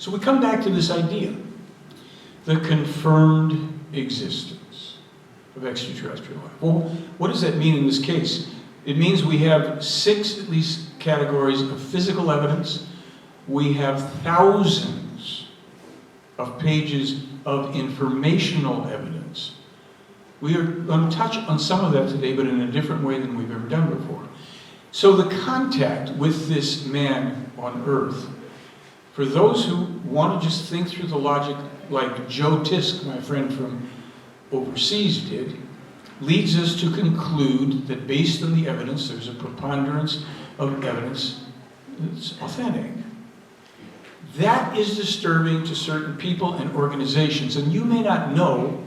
So we come back to this idea, the confirmed existence of extraterrestrial life. Well, what does that mean in this case? It means we have 6 at least categories of physical evidence. We have thousands of pages of informational evidence. We are going to touch on some of that today, but in a different way than we've ever done before. So the contact with this man on Earth, for those who want to just think through the logic like Joe Tisk, my friend from overseas, did, leads us to conclude that based on the evidence, there's a preponderance of evidence that's authentic. That is disturbing to certain people and organizations, and you may not know,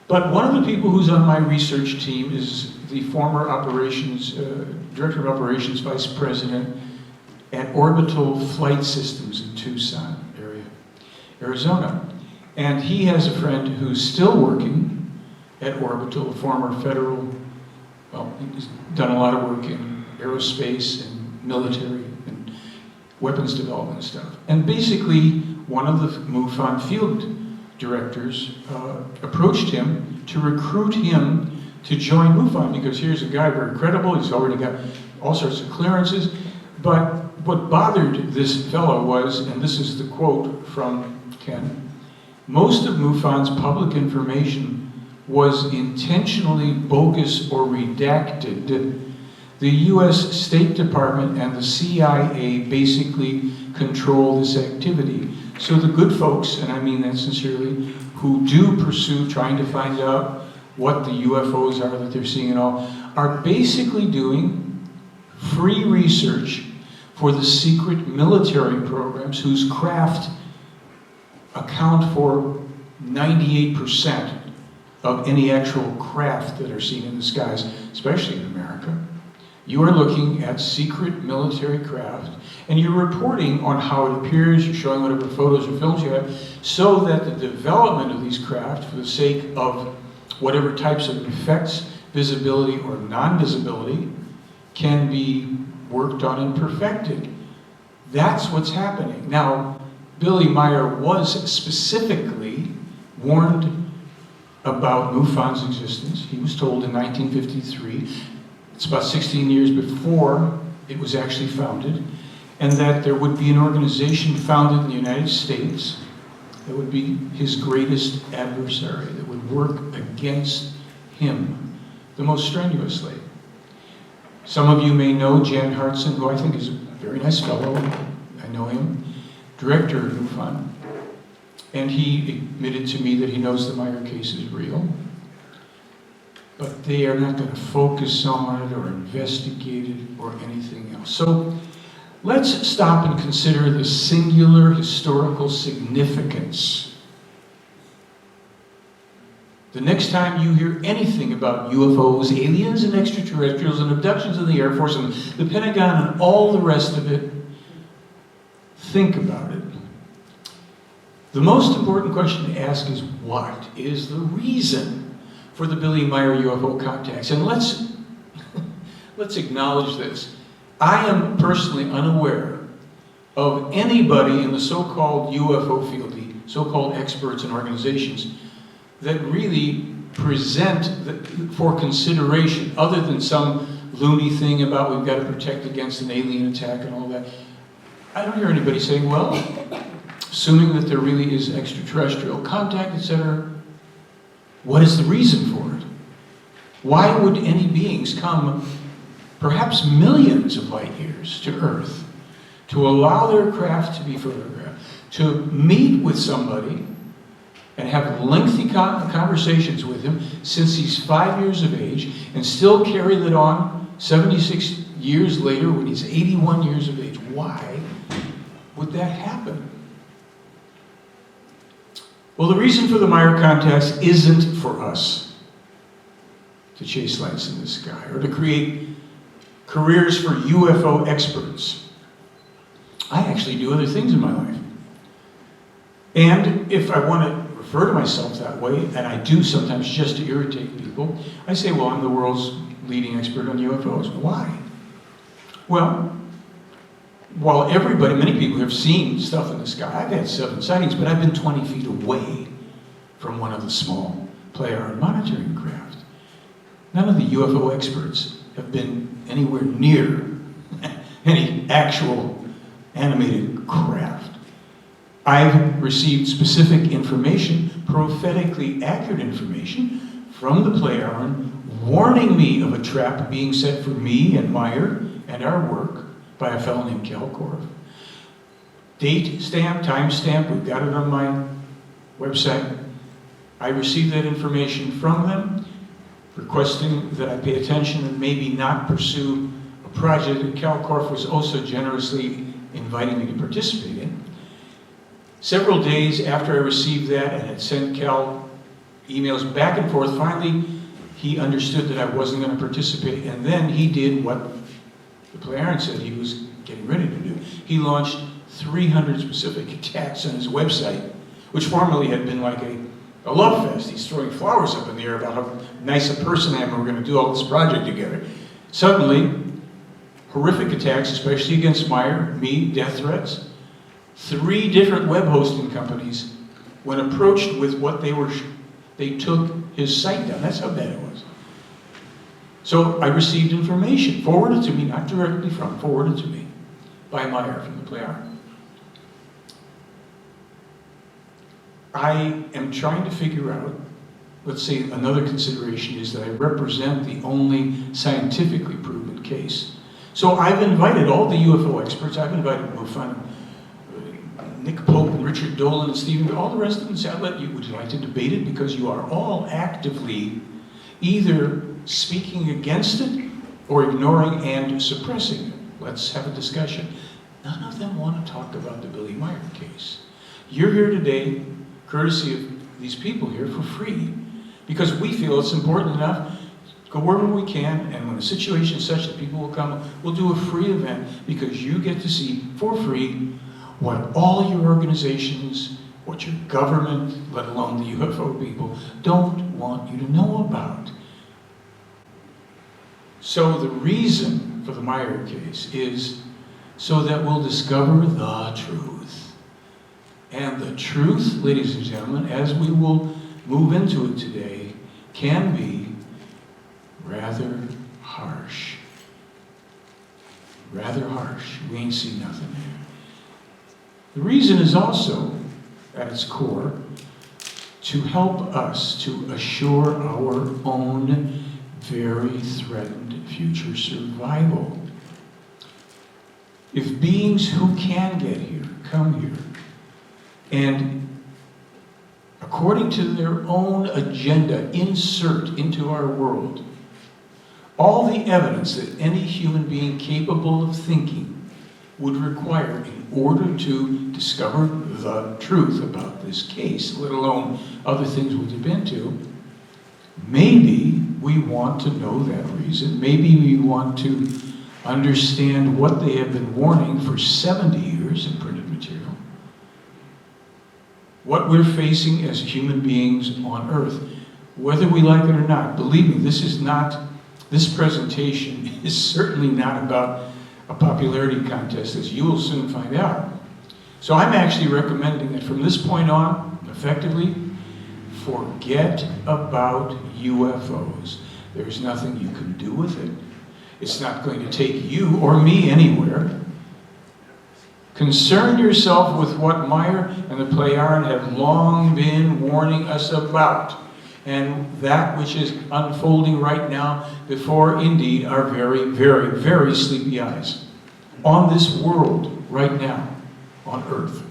but one of the people who's on my research team is the former Director of Operations Vice President at Orbital Flight Systems in Tucson area, Arizona. And he has a friend who's still working at Orbital, a former federal, well, he's done a lot of work in aerospace and military and weapons development and stuff. And basically, one of the MUFON field directors approached him to recruit him to join MUFON, because here's a guy very credible, he's already got all sorts of clearances. But what bothered this fellow was, and this is the quote from Ken, most of MUFON's public information was intentionally bogus or redacted. The US State Department and the CIA basically control this activity. So the good folks, and I mean that sincerely, who do pursue trying to find out what the UFOs are that they're seeing and all, are basically doing free research for the secret military programs whose craft account for 98% of any actual craft that are seen in the skies, especially in America. You are looking at secret military craft, and you're reporting on how it appears, you're showing whatever photos or films you have, so that the development of these craft, for the sake of whatever types of effects, visibility or non-visibility, can be worked on and perfected. That's what's happening. Now, Billy Meier was specifically warned about MUFON's existence. He was told in 1953, it's about 16 years before it was actually founded, and that there would be an organization founded in the United States that would be his greatest adversary, that would work against him the most strenuously. Some of you may know Jan Hartson, who I think is a very nice fellow. I know him, director of MUFON. And he admitted to me that he knows the Meier case is real. But they are not going to focus on it or investigate it or anything else. So let's stop and consider the singular historical significance. The next time you hear anything about UFOs, aliens and extraterrestrials and abductions in the Air Force and the Pentagon and all the rest of it, think about it. The most important question to ask is, what is the reason for the Billy Meier UFO contacts? And let's acknowledge this. I am personally unaware of anybody in the so-called UFO field, the so-called experts and organizations, that really present for consideration, other than some loony thing about we've got to protect against an alien attack and all that. I don't hear anybody saying, well, assuming that there really is extraterrestrial contact, etc., what is the reason for it? Why would any beings come perhaps millions of light years to Earth to allow their craft to be photographed, to meet with somebody and have lengthy conversations with him since he's 5 years of age, and still carry that on 76 years later when he's 81 years of age? Why would that happen? Well, the reason for the Meier contacts isn't for us to chase lights in the sky or to create careers for UFO experts. I actually do other things in my life. And if I want to refer to myself that way, and I do sometimes just to irritate people, I say, well, I'm the world's leading expert on UFOs. Why? Well, while many people have seen stuff in the sky, I've had 7 sightings, but I've been 20 feet away from one of the small play-arm monitoring craft. None of the UFO experts have been anywhere near any actual animated craft. I've received specific information, prophetically accurate information, from the play-arm, warning me of a trap being set for me and Meier and our work by a fellow named Cal Korff. Date stamp, time stamp, we've got it on my website. I received that information from them, requesting that I pay attention and maybe not pursue a project that Cal Korff was also generously inviting me to participate in. Several days after I received that and had sent Cal emails back and forth, finally he understood that I wasn't going to participate, and then he did what the play-arm said he was getting ready to do. He launched 300 specific attacks on his website, which formerly had been like a love fest. He's throwing flowers up in the air about how nice a person I am and we're going to do all this project together. Suddenly, horrific attacks, especially against Meier, me, death threats. 3 different web hosting companies, when approached with what they took his site down. That's how bad it was. So I received information, forwarded to me, not directly from, forwarded to me by Meier from the play-arm. I am trying to figure out, let's say another consideration is that I represent the only scientifically proven case. So I've invited all the UFO experts. I've invited Nick Pope and Richard Dolan and Stephen, all the rest of them said, would you like to debate it? Because you are all actively either speaking against it or ignoring and suppressing it. Let's have a discussion. None of them want to talk about the Billy Meier case. You're here today, courtesy of these people here, for free, because we feel it's important enough. Go wherever we can, and when the situation is such that people will come, we'll do a free event because you get to see for free what all your organizations, what your government, let alone the UFO people, don't want you to know about. So the reason for the Meier case is so that we'll discover the truth. And the truth, ladies and gentlemen, as we will move into it today, can be rather harsh. Rather harsh. We ain't seen nothing here. The reason is also, at its core, to help us to assure our own very threatened future survival. If beings who can get here come here, and according to their own agenda insert into our world all the evidence that any human being capable of thinking would require in order to discover the truth about this case, let alone other things we'll dip into, maybe we want to know that reason. Maybe we want to understand what they have been warning for 70 years in printed material. What we're facing as human beings on Earth, whether we like it or not. Believe me, this presentation is certainly not about a popularity contest, as you will soon find out. So I'm actually recommending that from this point on, effectively, forget about UFOs. There's nothing you can do with it. It's not going to take you or me anywhere. Concern yourself with what Meier and the play-arm have long been warning us about, and that which is unfolding right now before, indeed, our very, very, very sleepy eyes on this world right now, on Earth.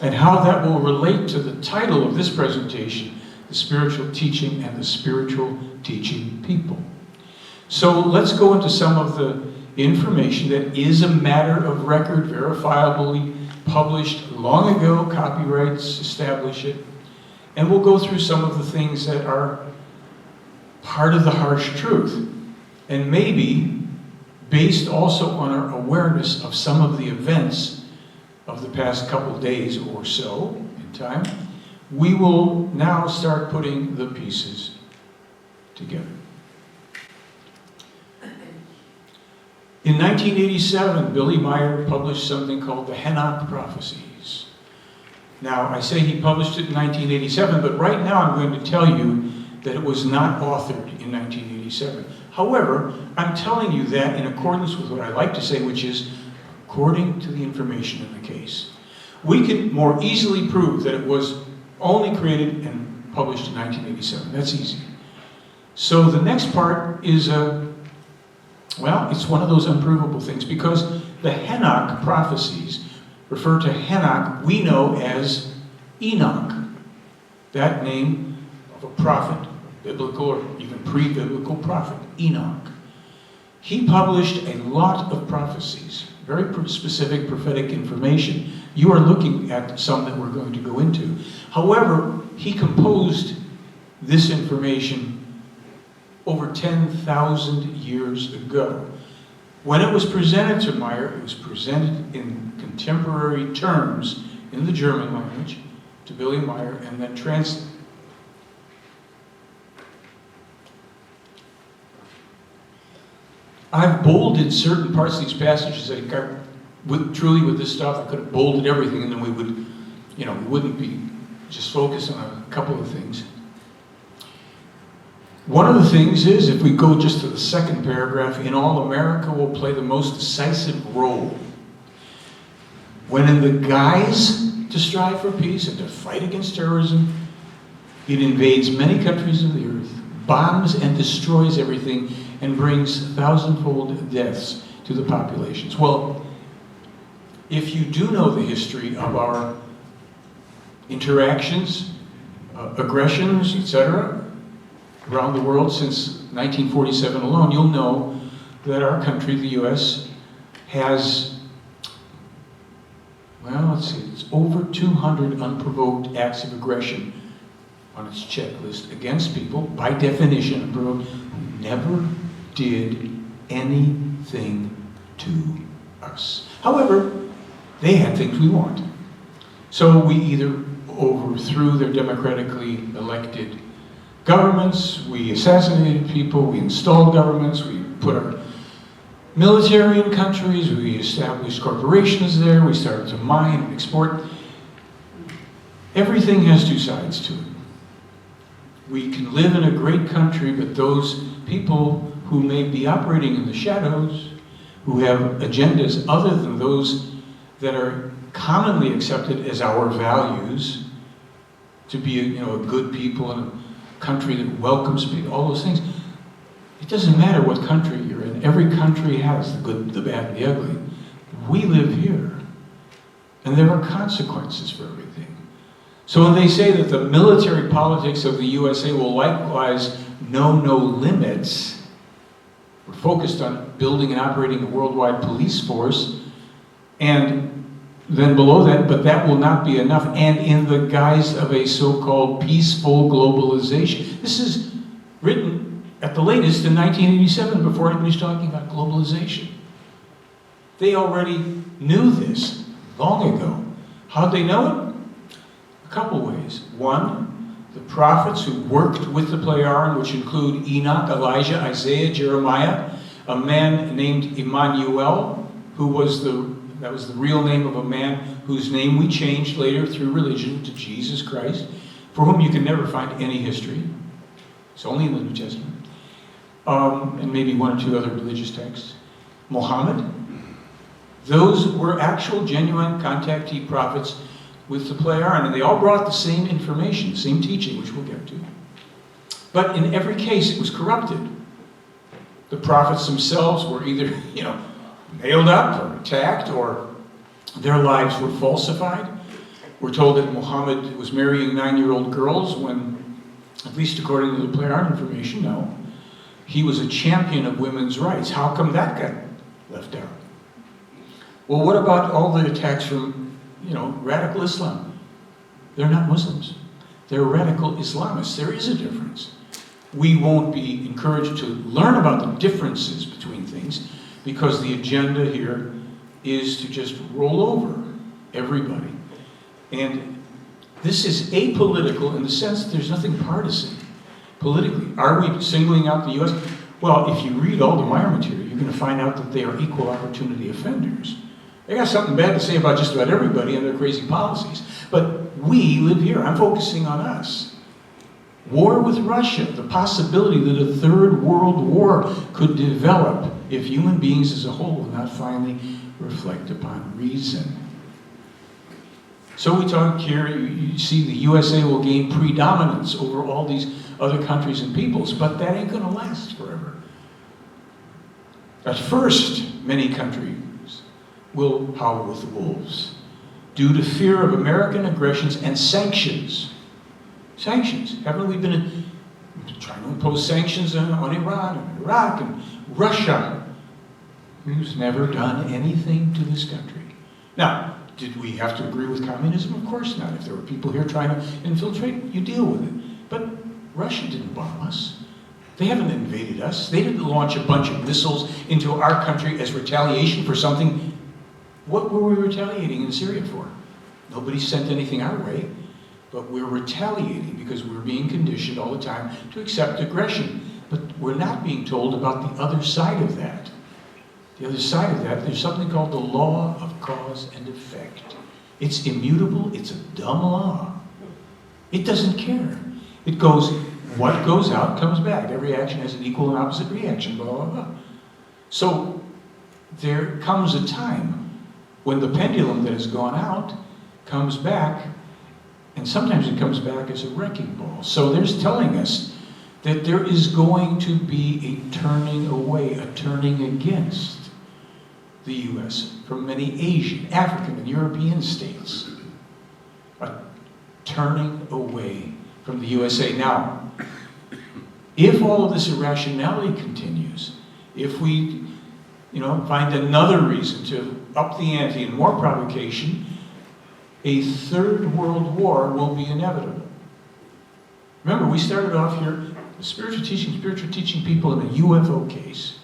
And how that will relate to the title of this presentation, The Spiritual Teaching and the Spiritual Teaching People. So let's go into some of the information that is a matter of record, verifiably published long ago, copyrights establish it. And we'll go through some of the things that are part of the harsh truth, and maybe based also on our awareness of some of the events of the past couple days or so in time, we will now start putting the pieces together. In 1987, Billy Meier published something called the Enoch Prophecies. Now, I say he published it in 1987, but right now I'm going to tell you that it was not authored in 1987. However, I'm telling you that in accordance with what I like to say, which is according to the information in the case. We can more easily prove that it was only created and published in 1987. That's easy. So the next part is, well, it's one of those unprovable things, because the Enoch prophecies refer to Enoch we know as Enoch, that name of a prophet, biblical or even pre-biblical prophet, Enoch. He published a lot of prophecies, very specific prophetic information. You are looking at some that we're going to go into. However, he composed this information over 10,000 years ago. When it was presented to Meier, it was presented in contemporary terms in the German language to Billy Meier, and then translated. I've bolded certain parts of these passages. Truly with this stuff, I could have bolded everything, and then we would, we wouldn't be just focused on a couple of things. One of the things is, if we go just to the second paragraph, in all America will play the most decisive role when in the guise to strive for peace and to fight against terrorism, it invades many countries of the earth, bombs and destroys everything, and brings thousandfold deaths to the populations. Well, if you do know the history of our interactions, aggressions, etc., around the world since 1947 alone, you'll know that our country, the U.S., has, well, let's see, it's over 200 unprovoked acts of aggression on its checklist against people, by definition, unprovoked, who never did anything to us. However, they had things we want. So we either overthrew their democratically elected governments, we assassinated people, we installed governments, we put our military in countries, we established corporations there, we started to mine and export. Everything has two sides to it. We can live in a great country, but those people who may be operating in the shadows, who have agendas other than those that are commonly accepted as our values, to be a good people and a country that welcomes people, all those things. It doesn't matter what country you're in. Every country has the good, the bad, and the ugly. We live here, and there are consequences for everything. So when they say that the military politics of the USA will likewise know no limits, we're focused on building and operating a worldwide police force, and then below that, but that will not be enough, and in the guise of a so-called peaceful globalization. This is written at the latest in 1987, before anybody's talking about globalization. They already knew this long ago. How'd they know it? A couple ways. One, the prophets who worked with the Pleiaren, which include Enoch, Elijah, Isaiah, Jeremiah, a man named Emmanuel, that was the real name of a man whose name we changed later through religion to Jesus Christ, for whom you can never find any history. It's only in the New Testament. And maybe one or two other religious texts. Muhammad. Those were actual, genuine contactee prophets with the Pleiaren, and they all brought the same information, the same teaching, which we'll get to. But in every case, it was corrupted. The prophets themselves were either, nailed up or attacked, or their lives were falsified. We're told that Muhammad was marrying 9-year-old girls when, at least according to the Pleiaren information, no. He was a champion of women's rights. How come that got left out? Well, what about all the attacks from, radical Islam? They're not Muslims. They're radical Islamists. There is a difference. We won't be encouraged to learn about the differences between things, because the agenda here is to just roll over everybody. And this is apolitical in the sense that there's nothing partisan politically. Are we singling out the U.S.? Well, if you read all the Meier material, you you're going to find out that they are equal opportunity offenders. They got something bad to say about just about everybody and their crazy policies. But we live here. I'm focusing on us. War with Russia, the possibility that a third world war could develop if human beings as a whole will not finally reflect upon reason. So we talk here, you see the USA will gain predominance over all these other countries and peoples, but that ain't going to last forever. At first, many countries will howl with the wolves due to fear of American aggressions and sanctions. Sanctions. Haven't we been trying to impose sanctions on Iran and Iraq and Russia, who's never done anything to this country? Now, did we have to agree with communism? Of course not. If there were people here trying to infiltrate, you deal with it. But Russia didn't bomb us. They haven't invaded us. They didn't launch a bunch of missiles into our country as retaliation for something. What were we retaliating in Syria for? Nobody sent anything our way, but we're retaliating because we're being conditioned all the time to accept aggression. But we're not being told about the other side of that. The other side of that, there's something called the law of cause and effect. It's immutable, it's a dumb law. It doesn't care. It goes, what goes out comes back. Every action has an equal and opposite reaction, blah, blah, blah. So there comes a time when the pendulum that has gone out comes back, and sometimes it comes back as a wrecking ball. So there's telling us that there is going to be a turning away, a turning against the U.S. from many Asian, African, and European states. A turning away from the USA. Now, if all of this irrationality continues, if we find another reason to up the ante and more provocation, a third world war will be inevitable. Remember, we started off here, the spiritual teaching people in a UFO case.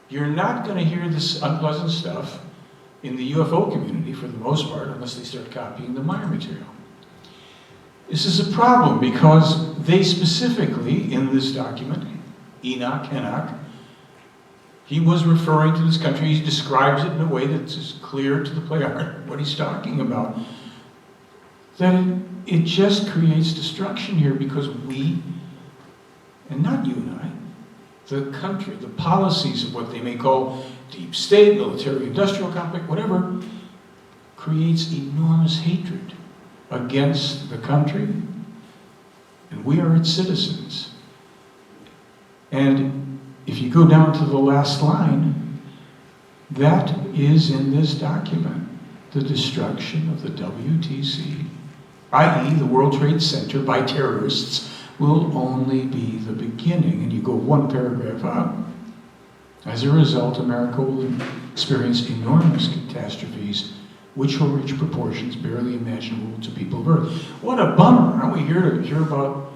You're not going to hear this unpleasant stuff in the UFO community for the most part, unless they start copying the Meier material. This is a problem because they specifically, in this document, Enoch, he was referring to this country. He describes it in a way that's as clear to the player what he's talking about. That it just creates destruction here because we, and not you and I, the country, the policies of what they may call deep state, military-industrial complex, whatever, creates enormous hatred against the country, and we are its citizens. And if you go down to the last line, that is in this document, the destruction of the WTC, i.e. the World Trade Center by terrorists, will only be the beginning. And you go one paragraph up. As a result, America will experience enormous catastrophes which will reach proportions barely imaginable to people of Earth. What a bummer. Aren't we here to hear about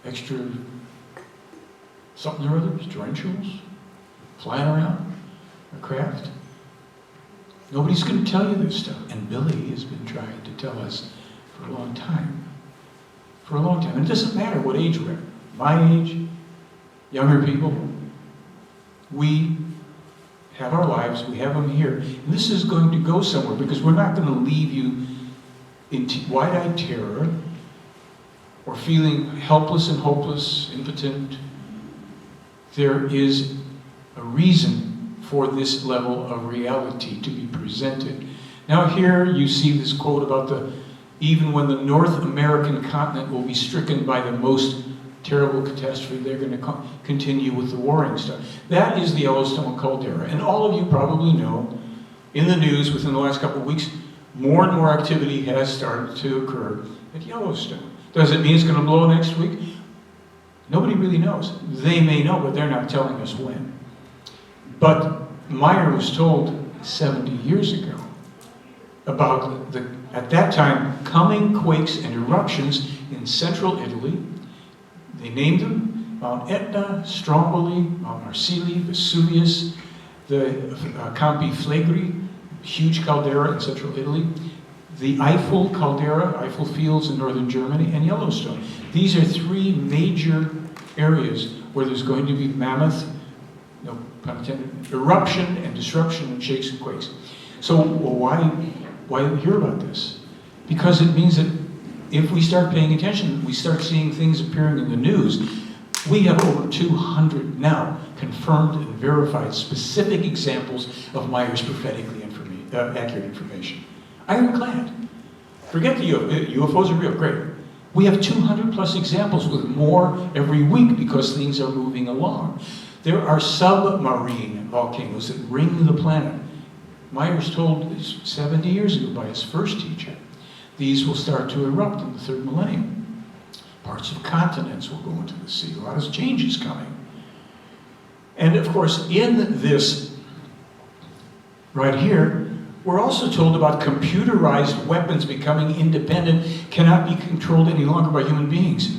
extra something or other, torrentials, flying around, a craft? Nobody's going to tell you this stuff. And Billy has been trying to tell us for a long time. For a long time. And it doesn't matter what age we're at. My age, younger people, we have our lives, we have them here. And this is going to go somewhere because we're not going to leave you in wide-eyed terror or feeling helpless and hopeless, impotent. There is a reason for this level of reality to be presented. Now here you see this quote about even when the North American continent will be stricken by the most terrible catastrophe, they're going to continue with the warring stuff. That is the Yellowstone caldera. And all of you probably know, in the news within the last couple of weeks, more and more activity has started to occur at Yellowstone. Does it mean it's going to blow next week? Nobody really knows. They may know, but they're not telling us when. But Meier was told 70 years ago about at that time, coming quakes and eruptions in central Italy. They named them Mount Etna, Stromboli, Mount Marsili, Vesuvius, the Campi Flegrei, huge caldera in central Italy, the Eiffel caldera, Eiffel Fields in northern Germany, and Yellowstone. These are three major areas where there's going to be mammoth, pun intended, eruption and disruption and shakes and quakes. So why hear about this? Because it means that if we start paying attention, we start seeing things appearing in the news. We have over 200 now confirmed and verified specific examples of Meier's prophetically accurate information. Ironclad. Forget the UFOs are real, great. We have 200 plus examples with more every week because things are moving along. There are submarine volcanoes that ring the planet. Meier's told 70 years ago by his first teacher, these will start to erupt in the third millennium. Parts of continents will go into the sea. A lot of change is coming. And of course, in this right here, we're also told about computerized weapons becoming independent, cannot be controlled any longer by human beings.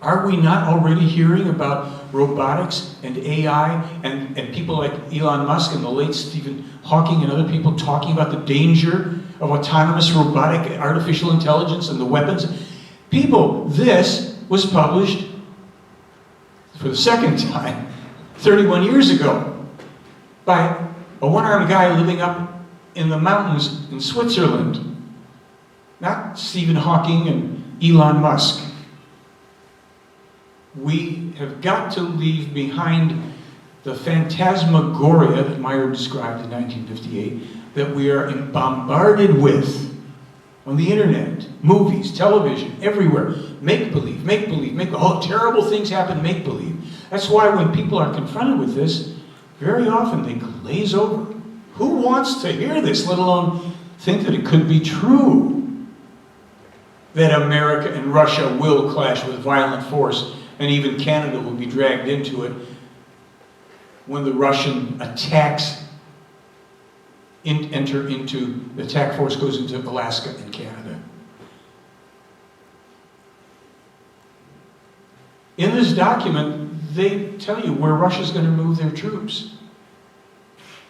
Are we not already hearing about robotics and AI and people like Elon Musk and the late Stephen Hawking and other people talking about the danger of autonomous robotic artificial intelligence and the weapons? People, this was published for the second time 31 years ago by a one-armed guy living up in the mountains in Switzerland. Not Stephen Hawking and Elon Musk. We have got to leave behind the phantasmagoria that Meier described in 1958 that we are bombarded with on the internet, movies, television, everywhere. Make-believe, make-believe, make-believe. Oh, terrible things happen, make-believe. That's why when people are confronted with this, very often they glaze over. Who wants to hear this, let alone think that it could be true that America and Russia will clash with violent force, and even Canada will be dragged into it when the Russian attacks enter into, the attack force goes into Alaska and Canada. In this document, they tell you where Russia's going to move their troops.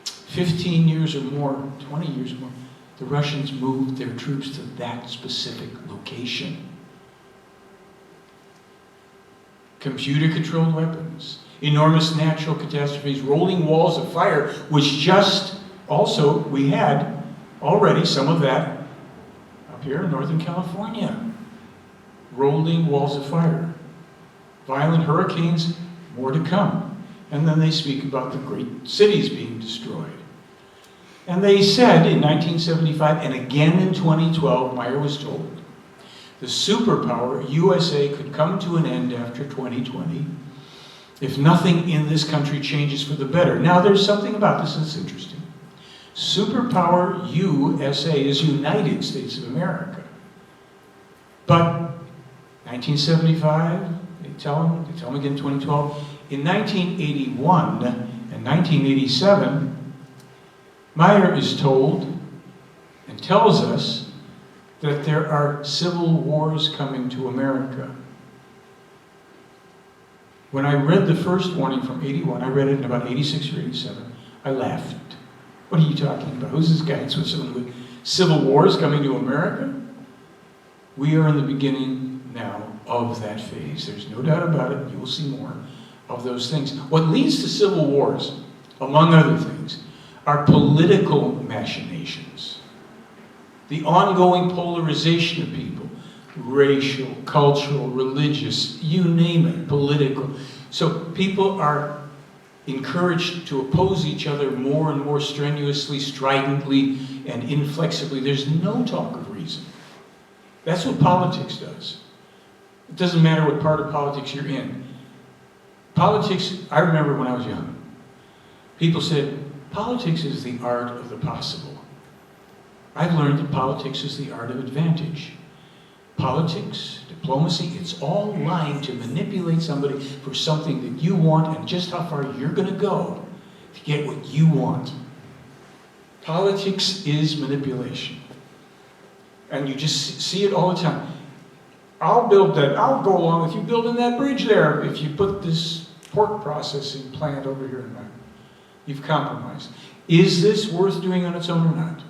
15 years or more, 20 years or more, the Russians moved their troops to that specific location. Computer-controlled weapons, enormous natural catastrophes, rolling walls of fire, which just also, we had already some of that up here in Northern California. Rolling walls of fire. Violent hurricanes, more to come. And then they speak about the great cities being destroyed. And they said in 1975, and again in 2012, Meier was told, the superpower USA could come to an end after 2020 if nothing in this country changes for the better. Now there's something about this that's interesting. Superpower USA is United States of America. But 1975, they tell them again in 2012, in 1981 and 1987, Meier is told and tells us that there are civil wars coming to America. When I read the first warning from 81, I read it in about 86 or 87, I laughed. What are you talking about? Who's this guy in Switzerland with civil wars coming to America? We are in the beginning now of that phase. There's no doubt about it. You will see more of those things. What leads to civil wars, among other things, are political machinations. The ongoing polarization of people, racial, cultural, religious, you name it, political. So people are encouraged to oppose each other more and more strenuously, stridently, and inflexibly. There's no talk of reason. That's what politics does. It doesn't matter what part of politics you're in. Politics, I remember when I was young, people said, politics is the art of the possible. I've learned that politics is the art of advantage. Politics, diplomacy, it's all lying to manipulate somebody for something that you want and just how far you're going to go to get what you want. Politics is manipulation. And you just see it all the time. I'll build that, I'll go along with you building that bridge there if you put this pork processing plant over here in that. You've compromised. Is this worth doing on its own or not?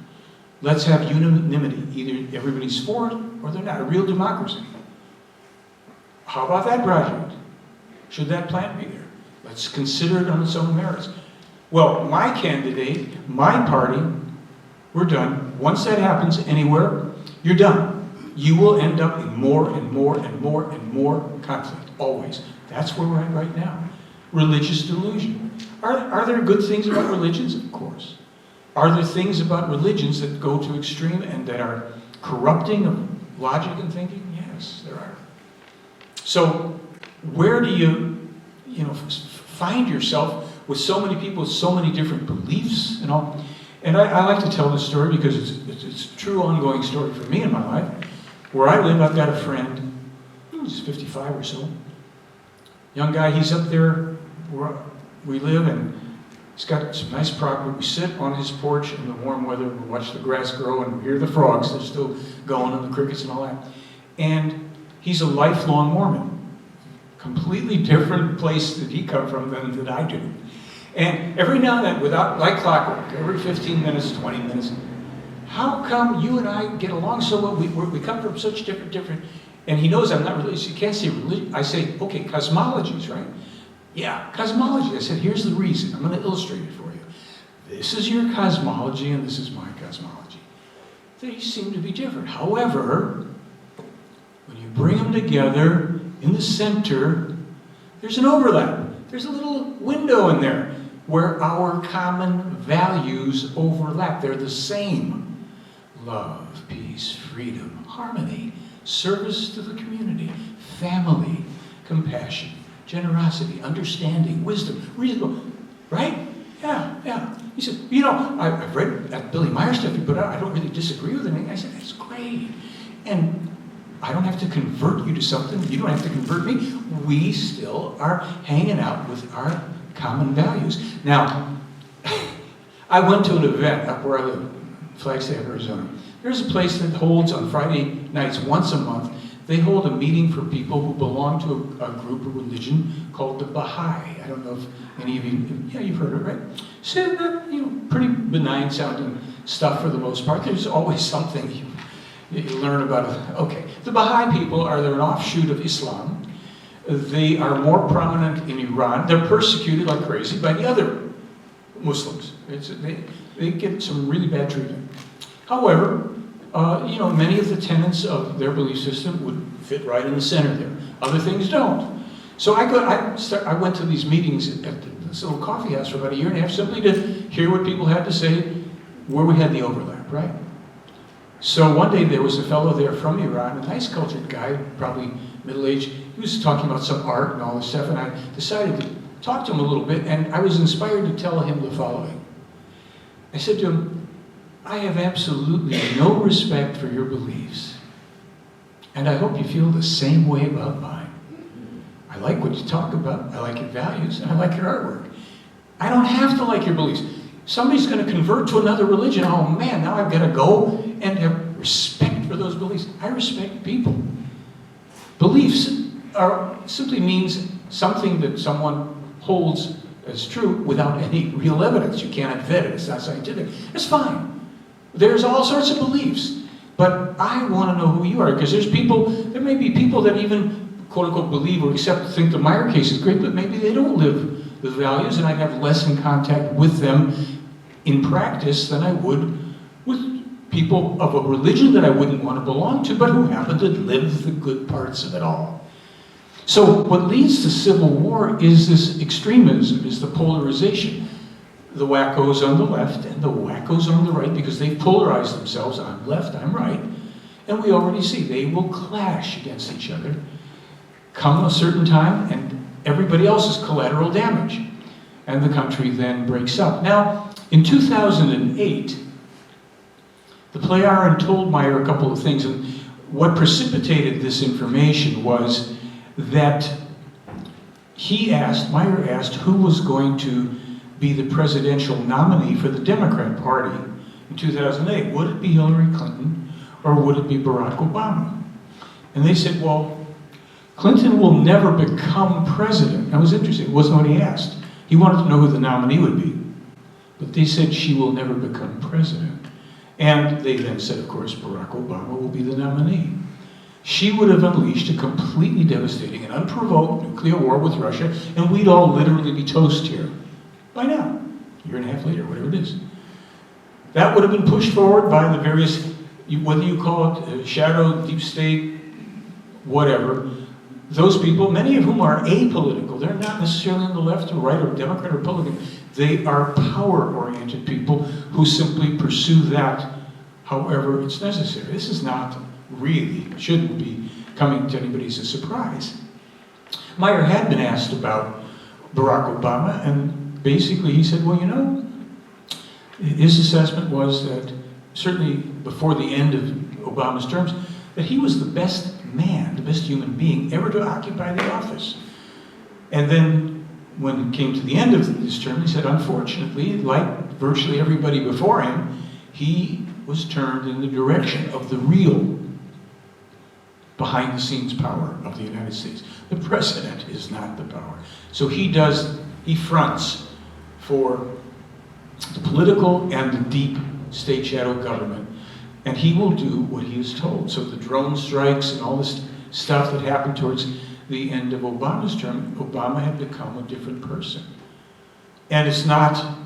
Let's have unanimity. Either everybody's for it or they're not. A real democracy. How about that project? Should that plant be there? Let's consider it on its own merits. Well, my candidate, my party, we're done. Once that happens anywhere, you're done. You will end up in more and more and more and more conflict, always. That's where we're at right now. Religious delusion. Are there good things about religions? Of course. Are there things about religions that go to extreme and that are corrupting of logic and thinking? Yes, there are. So where do you find yourself with so many people with so many different beliefs and all? And I like to tell this story because it's a true ongoing story for me in my life. Where I live, I've got a friend, he's 55 or so. Young guy, he's up there where we live, and he's got some nice property. We sit on his porch in the warm weather, we watch the grass grow, and we hear the frogs, they're still going, and the crickets and all that. And he's a lifelong Mormon. Completely different place that he come from than that I do. And every now and then, without, like clockwork, every 15 minutes, 20 minutes, how come you and I get along so well? We come from such different, and he knows I'm not religious. You can't say religion. I say, okay, cosmologies, right? Yeah, cosmology. I said, here's the reason. I'm going to illustrate it for you. This is your cosmology, and this is my cosmology. They seem to be different. However, when you bring them together in the center, there's an overlap. There's a little window in there where our common values overlap. They're the same. Love, peace, freedom, harmony, service to the community, family, compassion, generosity, understanding, wisdom, reasonable, right? Yeah. He said, I've read that Billy Meier stuff you put out. I don't really disagree with anything. I said, that's great. And I don't have to convert you to something. You don't have to convert me. We still are hanging out with our common values. Now, I went to an event up where I live, Flagstaff, Arizona. There's a place that holds on Friday nights once a month. They hold a meeting for people who belong to a group of religion called the Baha'i. I don't know if any of you, yeah, you've heard of it, right? So, pretty benign sounding stuff for the most part. There's always something you learn about it. Okay, the Baha'i people they're an offshoot of Islam. They are more prominent in Iran. They're persecuted like crazy by the other Muslims. They get some really bad treatment. However, many of the tenets of their belief system would fit right in the center there. Other things don't. So I went to these meetings at this little coffee house for about a year and a half simply to hear what people had to say, where we had the overlap, right? So one day there was a fellow there from Iran, a nice cultured guy, probably middle-aged. He was talking about some art and all this stuff, and I decided to talk to him a little bit, and I was inspired to tell him the following. I said to him, I have absolutely no respect for your beliefs, and I hope you feel the same way about mine. I like what you talk about, I like your values, and I like your artwork. I don't have to like your beliefs. Somebody's going to convert to another religion, oh man, now I've got to go and have respect for those beliefs. I respect people. Beliefs simply means something that someone holds as true without any real evidence. You cannot vet it, it's not scientific. It's fine. There's all sorts of beliefs. But I want to know who you are, because there may be people that even, quote unquote, believe or think the Meier case is great, but maybe they don't live the values, and I'd have less in contact with them in practice than I would with people of a religion that I wouldn't want to belong to, but who happen to live the good parts of it all. So what leads to civil war is this extremism, is the polarization. The wackos on the left and the wackos on the right, because they've polarized themselves. I'm left, I'm right. And we already see they will clash against each other come a certain time, and everybody else is collateral damage. And the country then breaks up. Now, in 2008, the Plejaren told Meier a couple of things, and what precipitated this information was that Meier asked who was going to be the presidential nominee for the Democrat Party in 2008. Would it be Hillary Clinton or would it be Barack Obama? And they said, well, Clinton will never become president. That was interesting. It wasn't what he asked. He wanted to know who the nominee would be. But they said she will never become president. And they then said, of course, Barack Obama will be the nominee. she would have unleashed a completely devastating and unprovoked nuclear war with Russia, and we'd all literally be toast here by now, a year and a half later, whatever it is. That would have been pushed forward by the various, whether you call it shadow, deep state, whatever. Those people, many of whom are apolitical, they're not necessarily on the left or right or Democrat or Republican. They are power-oriented people who simply pursue that however it's necessary. This is not really, shouldn't be coming to anybody as a surprise. Meier had been asked about Barack Obama, and basically he said, well, you know, his assessment was that certainly before the end of Obama's terms, that he was the best man, the best human being ever to occupy the office. And then when it came to the end of his term, he said, unfortunately, like virtually everybody before him, he was turned in the direction of the real behind-the-scenes power of the United States. The president is not the power. So he fronts for the political and the deep state shadow government. And he will do what he is told. So the drone strikes and all this stuff that happened towards the end of Obama's term, Obama had become a different person. And it's not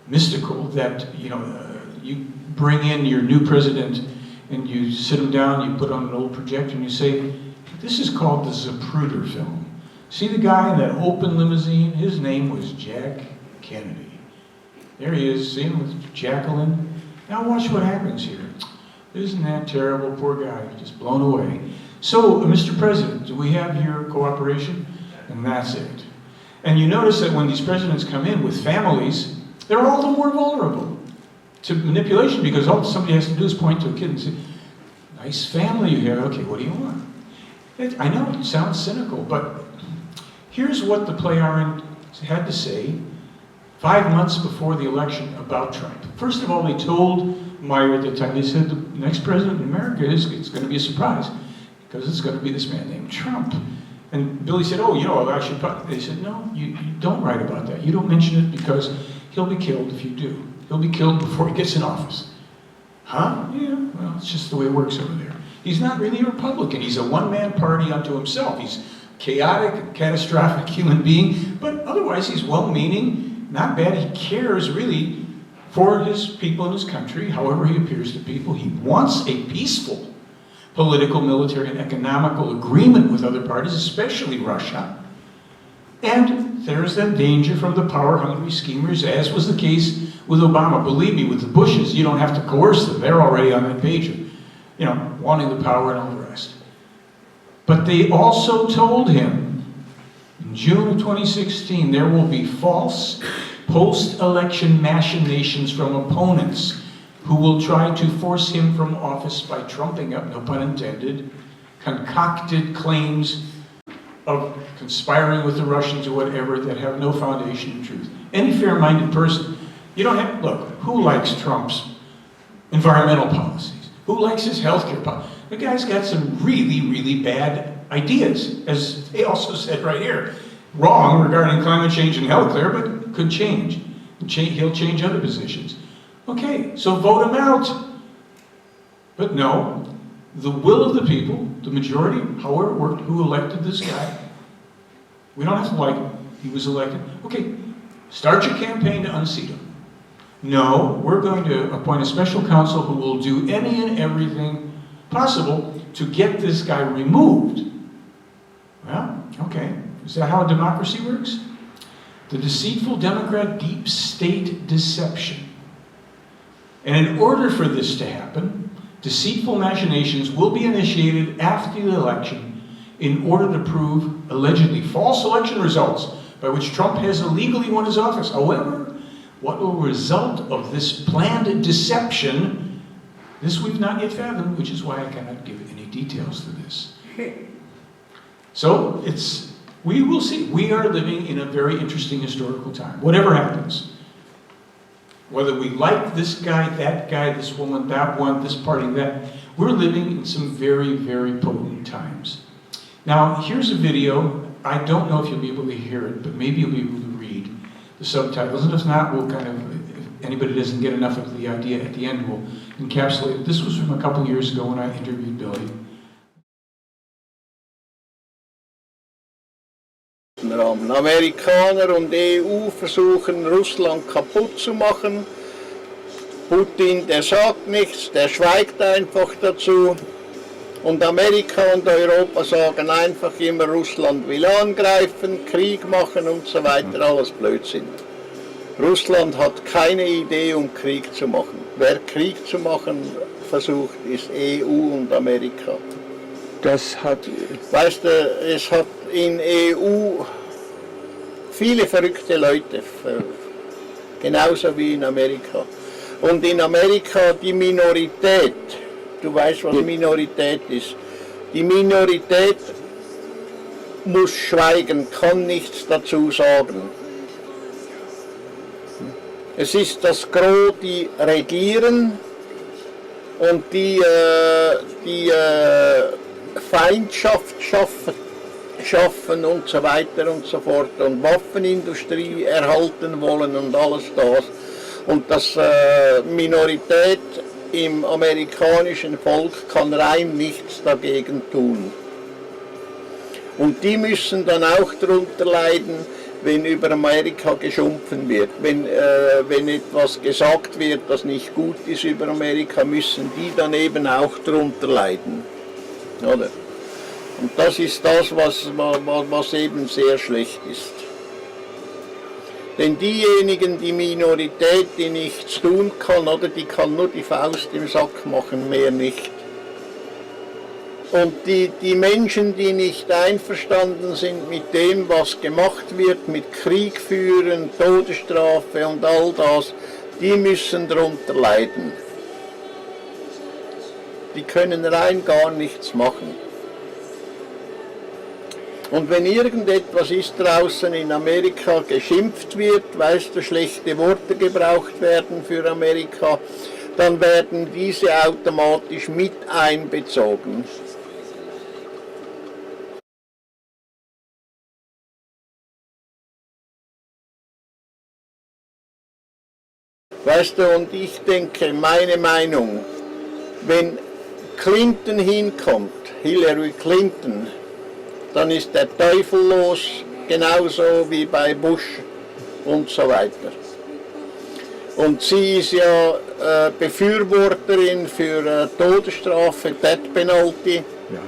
mystical that, you know, you bring in your new president and you sit him down, you put on an old projector and you say, this is called the Zapruder film. See the guy in that open limousine? His name was Jack Kennedy. There he is, see him with Jacqueline. Now watch what happens here. Isn't that terrible? Poor guy, just blown away. So, Mr. President, do we have your cooperation? And that's it. And you notice that when these presidents come in with families, they're all the more vulnerable to manipulation, because all somebody has to do is point to a kid and say, nice family you have, okay, what do you want? I know it sounds cynical, but here's what the Play Iron had to say 5 months before the election about Trump. First of all, they told Meier at the time, they said the next president in America it's going to be a surprise, because it's going to be this man named Trump. And Billy said, oh, you know, I should probably, they said, no, you don't write about that. You don't mention it because he'll be killed if you do. He'll be killed before he gets in office. Huh? Yeah, well, it's just the way it works over there. He's not really a Republican. He's a one-man party unto himself. He's chaotic and catastrophic human being, but otherwise he's well-meaning, not bad. He cares really for his people in his country, however he appears to people. He wants a peaceful political, military, and economical agreement with other parties, especially Russia. And there's that danger from the power-hungry schemers, as was the case with Obama. Believe me, with the Bushes, you don't have to coerce them. They're already on that page of, you know, wanting the power and all the rest. But they also told him, in June of 2016, there will be false post-election machinations from opponents who will try to force him from office by trumping up, no pun intended, concocted claims of conspiring with the Russians or whatever that have no foundation in truth. Any fair-minded person, you don't have, look, who likes Trump's environmental policies? Who likes his healthcare policy? The guy's got some really, really bad ideas, as they also said right here. Wrong regarding climate change and healthcare, but could change. He'll change other positions. Okay, so vote him out. But no, the will of the people, the majority, however it worked, who elected this guy, we don't have to like him. He was elected. Okay, start your campaign to unseat him. No, we're going to appoint a special counsel who will do any and everything possible to get this guy removed. Well, okay. Is that how a democracy works? The deceitful Democrat deep state deception. And in order for this to happen, deceitful machinations will be initiated after the election in order to prove allegedly false election results by which Trump has illegally won his office. However, what will result of this planned deception, this we've not yet fathomed, which is why I cannot give any details to this. So we will see. We are living in a very interesting historical time. Whatever happens, whether we like this guy, this woman, that one, this party, that, we're living in some very, very potent times. Now, here's a video. I don't know if you'll be able to hear it, but maybe you'll be able to read the subtitles. And if not, we'll kind of, if anybody doesn't get enough of the idea at the end, we'll encapsulate it. This was from a couple years ago when I interviewed Billy. Rahmen. Amerikaner und EU versuchen Russland kaputt zu machen. Putin, der sagt nichts, der schweigt einfach dazu. Und Amerika und Europa sagen einfach immer, Russland will angreifen, Krieg machen und so weiter, alles Blödsinn. Russland hat keine Idee, um Krieg zu machen. Wer Krieg zu machen versucht, ist EU und Amerika. Das hat... Weißt du, es hat in EU viele verrückte Leute, genauso wie in Amerika. Und in Amerika die Minorität, du weißt, was Minorität ist, die Minorität muss schweigen, kann nichts dazu sagen. Es ist das Gros, die regieren und die Feindschaft schaffen und so weiter und so fort und Waffenindustrie erhalten wollen und alles das. Und das Minorität im amerikanischen Volk kann rein nichts dagegen tun. Und die müssen dann auch darunter leiden, wenn über Amerika geschumpfen wird. Wenn etwas gesagt wird, das nicht gut ist über Amerika, müssen die dann eben auch darunter leiden. Oder? Und das ist das, was eben sehr schlecht ist. Denn diejenigen, die Minorität, die nichts tun kann, oder die kann nur die Faust im Sack machen, mehr nicht. Und die Menschen, die nicht einverstanden sind mit dem, was gemacht wird, mit Krieg führen, Todesstrafe und all das, die müssen darunter leiden. Die können rein gar nichts machen. Und wenn irgendetwas ist draußen in Amerika geschimpft wird, weißt du, schlechte Worte gebraucht werden für Amerika, dann werden diese automatisch mit einbezogen. Weißt du, und ich denke, meine Meinung, wenn Clinton hinkommt, Hillary Clinton, dann ist der Teufel los, genauso wie bei Bush und so weiter. Und sie ist ja Befürworterin für Todesstrafe, Death Penalty. Ja.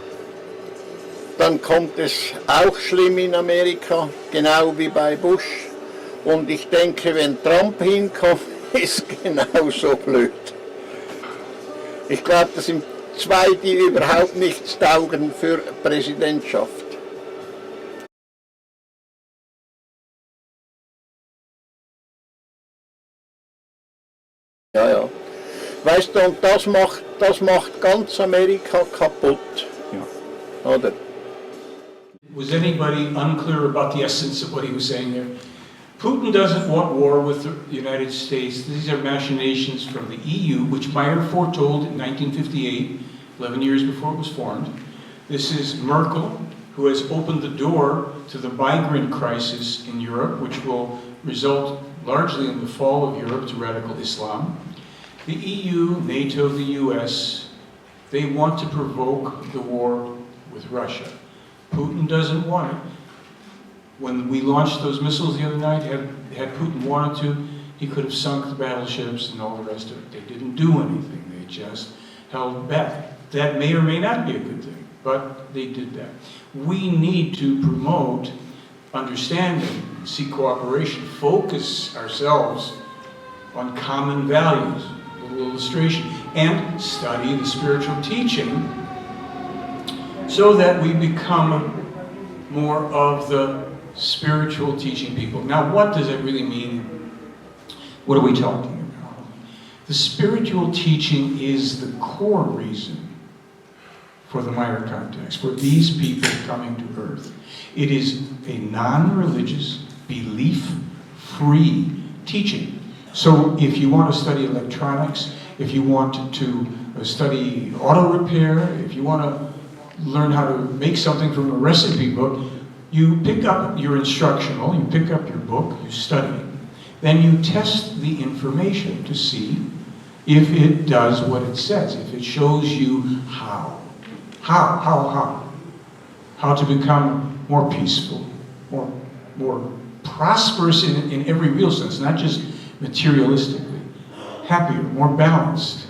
Dann kommt es auch schlimm in Amerika, genau wie bei Bush. Und ich denke, wenn Trump hinkommt, ist genauso blöd. Ich glaube, das sind zwei, die überhaupt nichts taugen für Präsidentschaft. Ja, ja. Weißt du, und das macht ganz Amerika kaputt. Ja. Oder? Was anybody unclear about the essence of what he was saying there? Putin doesn't want war with the United States. These are machinations from the EU, which Meier foretold in 1958, 11 years before it was formed. This is Merkel, who has opened the door to the migrant crisis in Europe, which will result largely in the fall of Europe to radical Islam. The EU, NATO, the US, they want to provoke the war with Russia. Putin doesn't want it. When we launched those missiles the other night, had Putin wanted to, he could have sunk the battleships and all the rest of it. They didn't do anything, they just held back. That may or may not be a good thing, but they did that. We need to promote understanding, seek cooperation, focus ourselves on common values, a little illustration, and study the spiritual teaching so that we become more of the spiritual teaching people. Now, what does it really mean? What are we talking about? The spiritual teaching is the core reason for the Meier context, for these people coming to earth. It is a non-religious, belief-free teaching. So if you want to study electronics, if you want to study auto repair, if you want to learn how to make something from a recipe book, you pick up your instructional, you pick up your book, you study it. Then you test the information to see if it does what it says, if it shows you how to become more peaceful, more more prosperous in every real sense, not just materialistically, happier, more balanced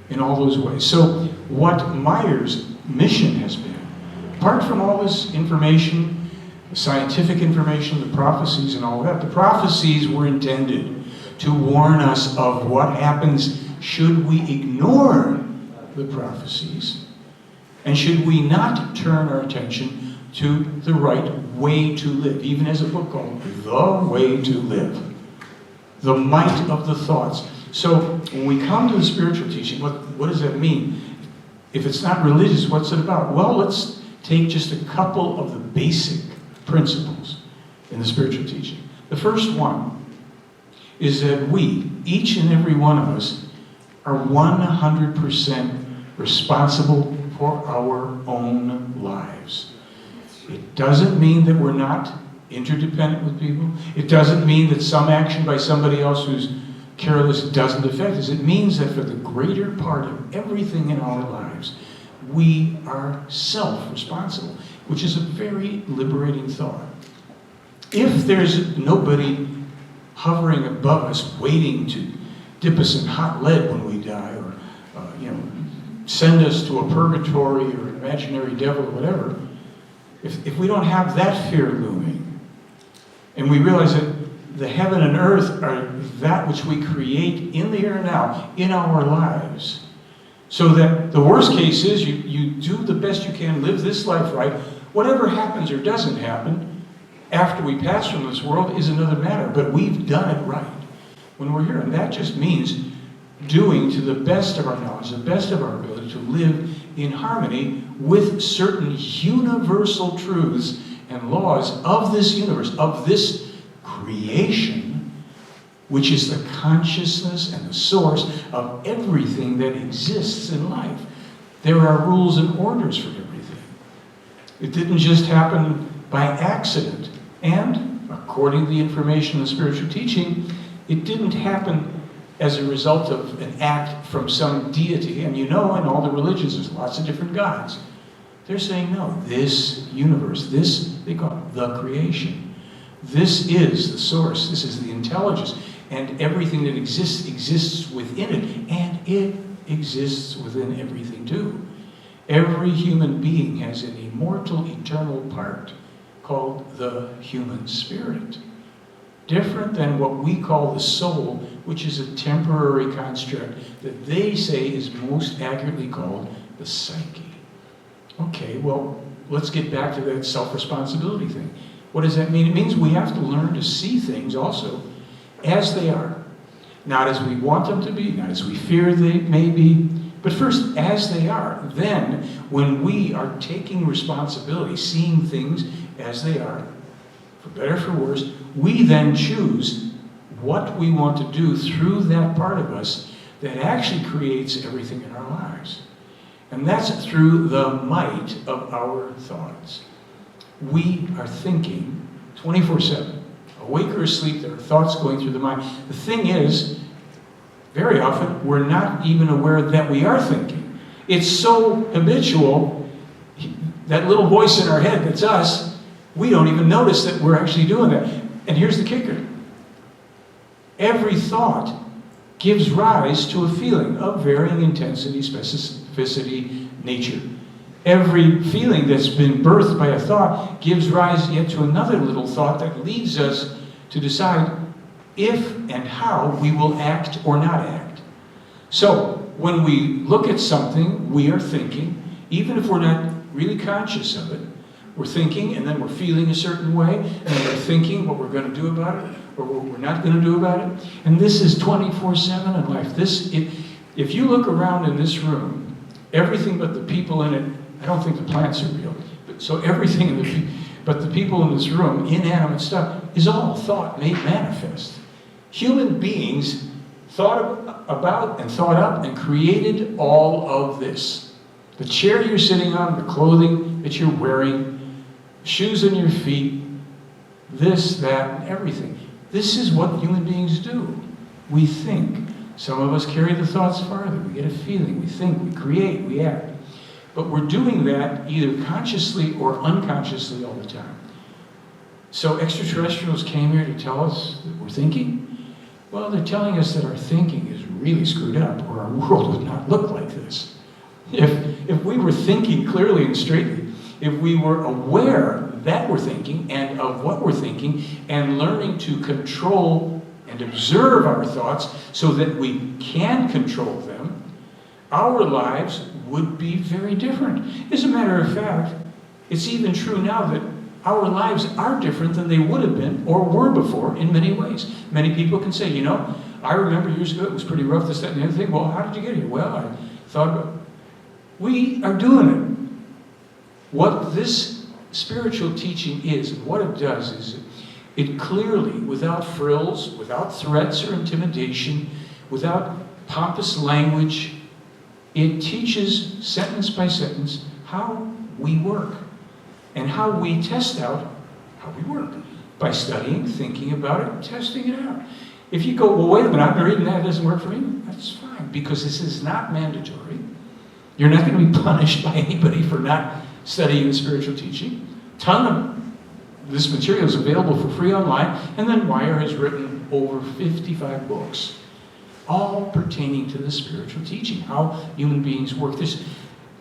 in all those ways. So what Meier's mission has been, apart from all this information, the scientific information, the prophecies and all that, the prophecies were intended to warn us of what happens should we ignore the prophecies, and should we not turn our attention to the right way to live, even as a book called The Way to Live, the might of the thoughts. So when we come to the spiritual teaching, what does that mean? If it's not religious, what's it about? Well, let's take just a couple of the basic principles in the spiritual teaching. The first one is that we, each and every one of us, are 100% responsible for our own lives. It doesn't mean that we're not interdependent with people. It doesn't mean that some action by somebody else who's careless doesn't affect us. It means that for the greater part of everything in our lives, we are self-responsible, which is a very liberating thought. If there's nobody hovering above us, waiting to dip us in hot lead when we die, or send us to a purgatory or an imaginary devil or whatever, if we don't have that fear looming, and we realize that the heaven and earth are that which we create in the here and now, in our lives, so that the worst case is you do the best you can, live this life right. Whatever happens or doesn't happen after we pass from this world is another matter, but we've done it right when we're here. And that just means doing to the best of our knowledge, the best of our ability, to live in harmony with certain universal truths and laws of this universe, of this creation, which is the consciousness and the source of everything that exists in life. There are rules and orders for everything. It didn't just happen by accident. And, according to the information in the spiritual teaching, it didn't happen as a result of an act from some deity. And in all the religions, there's lots of different gods. They're saying, no, this universe, this, they call it the creation. This is the source. This is the intelligence. And everything that exists within it. And it exists within everything too. Every human being has an immortal, eternal part called the human spirit. Different than what we call the soul, which is a temporary construct that they say is most accurately called the psyche. Okay, well, let's get back to that self-responsibility thing. What does that mean? It means we have to learn to see things also as they are. Not as we want them to be, not as we fear they may be, but first as they are. Then, when we are taking responsibility, seeing things as they are, for better or for worse, we then choose what we want to do through that part of us that actually creates everything in our lives. And that's through the might of our thoughts. We are thinking 24/7. Awake or asleep, there are thoughts going through the mind. The thing is, very often, we're not even aware that we are thinking. It's so habitual, that little voice in our head that's us, we don't even notice that we're actually doing that. And here's the kicker. Every thought gives rise to a feeling of varying intensity, specificity, nature. Every feeling that's been birthed by a thought gives rise yet to another little thought that leads us to decide if and how we will act or not act. So, when we look at something, we are thinking, even if we're not really conscious of it. We're thinking, and then we're feeling a certain way, and then we're thinking what we're going to do about it, or what we're not going to do about it. And this is 24/7 in life. If you look around in this room, everything but the people in it, I don't think the plants are real, so everything but the people in this room, inanimate stuff, is all thought made manifest. Human beings thought about and thought up and created all of this. The chair you're sitting on, the clothing that you're wearing, shoes on your feet, this, that, and everything. This is what human beings do. We think. Some of us carry the thoughts farther. We get a feeling. We think. We create. We act. But we're doing that either consciously or unconsciously all the time. So extraterrestrials came here to tell us that we're thinking? Well, they're telling us that our thinking is really screwed up, or our world would not look like this. If we were thinking clearly and straightly, if we were aware that we're thinking and of what we're thinking, and learning to control and observe our thoughts so that we can control them, our lives would be very different. As a matter of fact, it's even true now that our lives are different than they would have been or were before in many ways. Many people can say, you know, I remember years ago it was pretty rough, this, that, and the other thing. Well, how did you get here? Well, I thought about it. We are doing it. What this spiritual teaching is, and what it does is it clearly, without frills, without threats or intimidation, without pompous language, it teaches sentence by sentence how we work and how we test out how we work by studying, thinking about it, testing it out. If you go, well, wait a minute, I've been reading that, it doesn't work for me, that's fine, because this is not mandatory. You're not going to be punished by anybody for not studying the spiritual teaching. Ton of this material is available for free online, and then Meier has written over 55 books, all pertaining to the spiritual teaching, how human beings work. There's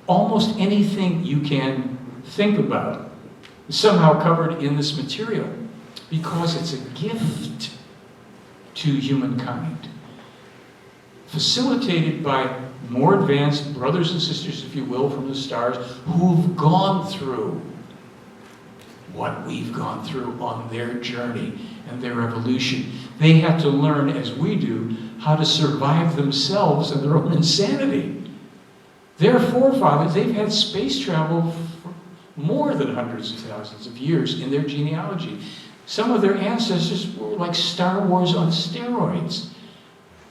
almost anything you can think about is somehow covered in this material, because it's a gift to humankind, facilitated by more advanced brothers and sisters, if you will, from the stars, who've gone through what we've gone through on their journey and their evolution. They had to learn, as we do, how to survive themselves and their own insanity. Their forefathers, they've had space travel for more than hundreds of thousands of years in their genealogy. Some of their ancestors were like Star Wars on steroids.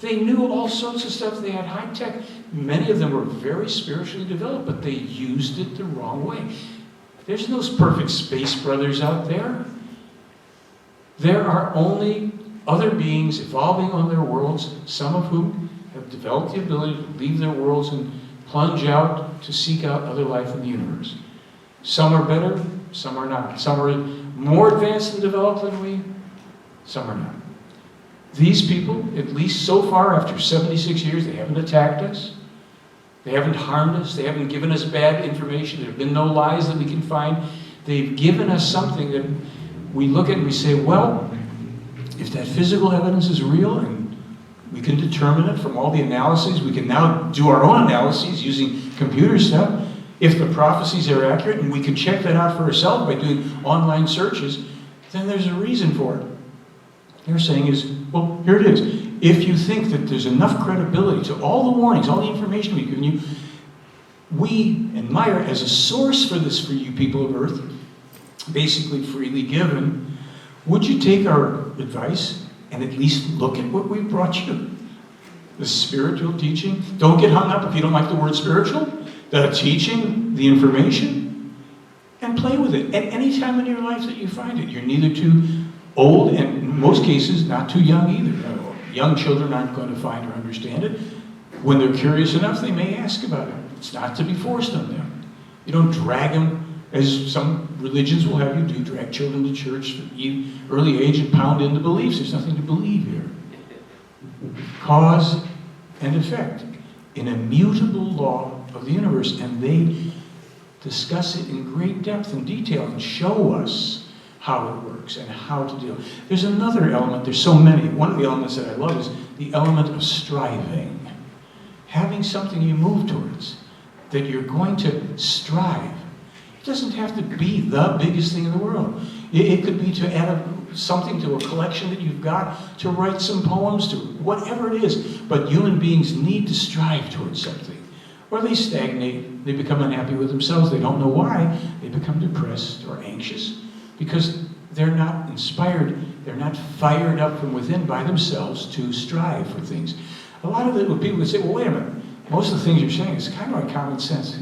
They knew all sorts of stuff. They had high tech. Many of them were very spiritually developed, but they used it the wrong way. There's no perfect space brothers out there. There are only other beings evolving on their worlds, some of whom have developed the ability to leave their worlds and plunge out to seek out other life in the universe. Some are better, some are not. Some are more advanced and developed than we, some are not. These people, at least so far after 76 years, they haven't attacked us. They haven't harmed us. They haven't given us bad information. There have been no lies that we can find. They've given us something that we look at and we say, well, if that physical evidence is real and we can determine it from all the analyses, we can now do our own analyses using computer stuff. If the prophecies are accurate and we can check that out for ourselves by doing online searches, then there's a reason for it. They're saying is, well, here it is. If you think that there's enough credibility to all the warnings, all the information we've given you, we and Meier, as a source for this for you people of Earth, basically freely given, would you take our advice and at least look at what we've brought you? The spiritual teaching. Don't get hung up if you don't like the word spiritual. The teaching, the information, and play with it at any time in your life that you find it. You're neither too old, and in most cases, not too young either. Young children aren't going to find or understand it. When they're curious enough, they may ask about it. It's not to be forced on them. You don't drag them, as some religions will have you do, drag children to church at an early age and pound into beliefs. There's nothing to believe here. Cause and effect, an immutable law of the universe, and they discuss it in great depth and detail and show us how it works and how to deal. There's another element, there's so many. One of the elements that I love is the element of striving. Having something you move towards, that you're going to strive. It doesn't have to be the biggest thing in the world. It could be to add something to a collection that you've got, to write some poems, to whatever it is. But human beings need to strive towards something. Or they stagnate, they become unhappy with themselves, they don't know why, they become depressed or anxious. Because they're not inspired, they're not fired up from within by themselves to strive for things. A lot of it, when people would say, well, wait a minute, most of the things you're saying is kind of like common sense.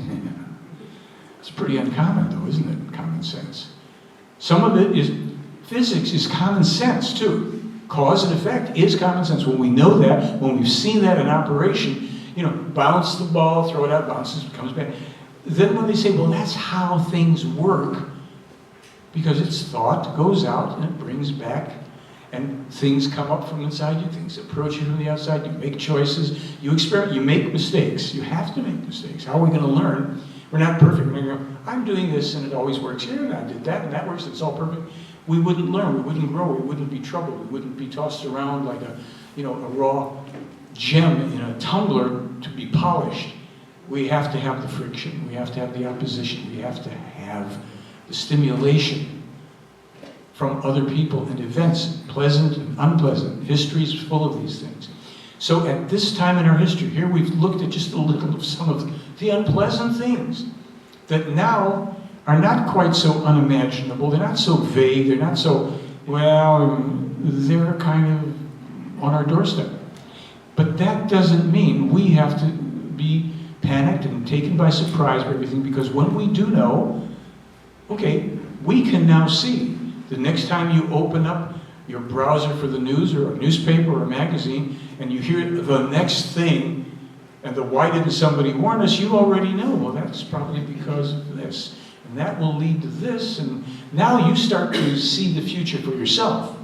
It's pretty uncommon, though, isn't it, common sense? Some of it is, physics is common sense, too. Cause and effect is common sense. When we know that, when we've seen that in operation, you know, bounce the ball, throw it out, bounces, comes back. Then when they say, well, that's how things work, Because it's thought, goes out, and it brings back, and things come up from inside you, things approach you from the outside, you make choices, you experiment, you make mistakes. You have to make mistakes. How are we going to learn? We're not perfect. We're going to go, I'm doing this and it always works here, and I did that and that works, it's all perfect. We wouldn't learn, we wouldn't grow, we wouldn't be troubled, we wouldn't be tossed around like a raw gem in a tumbler to be polished. We have to have the friction, we have to have the opposition, we have to have the stimulation from other people and events, pleasant and unpleasant. History is full of these things. So at this time in our history, here we've looked at just a little of some of the unpleasant things that now are not quite so unimaginable, they're not so vague, they're not so, well, they're kind of on our doorstep. But that doesn't mean we have to be panicked and taken by surprise by everything, because when we do know, okay, we can now see the next time you open up your browser for the news or a newspaper or a magazine and you hear the next thing and the why didn't somebody warn us, you already know, well, that's probably because of this. And that will lead to this, and now you start to see the future for yourself.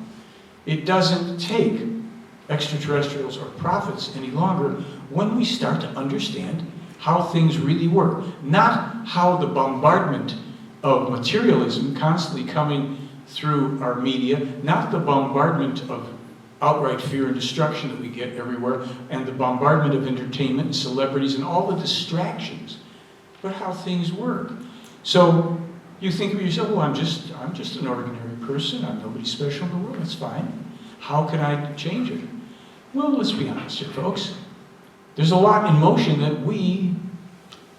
It doesn't take extraterrestrials or prophets any longer when we start to understand how things really work. Not how the bombardment of materialism constantly coming through our media, not the bombardment of outright fear and destruction that we get everywhere, and the bombardment of entertainment and celebrities and all the distractions, but how things work. So you think of yourself, well, I'm just an ordinary person, I'm nobody special in the world, that's fine. How can I change it? Well, let's be honest here, folks. There's a lot in motion that we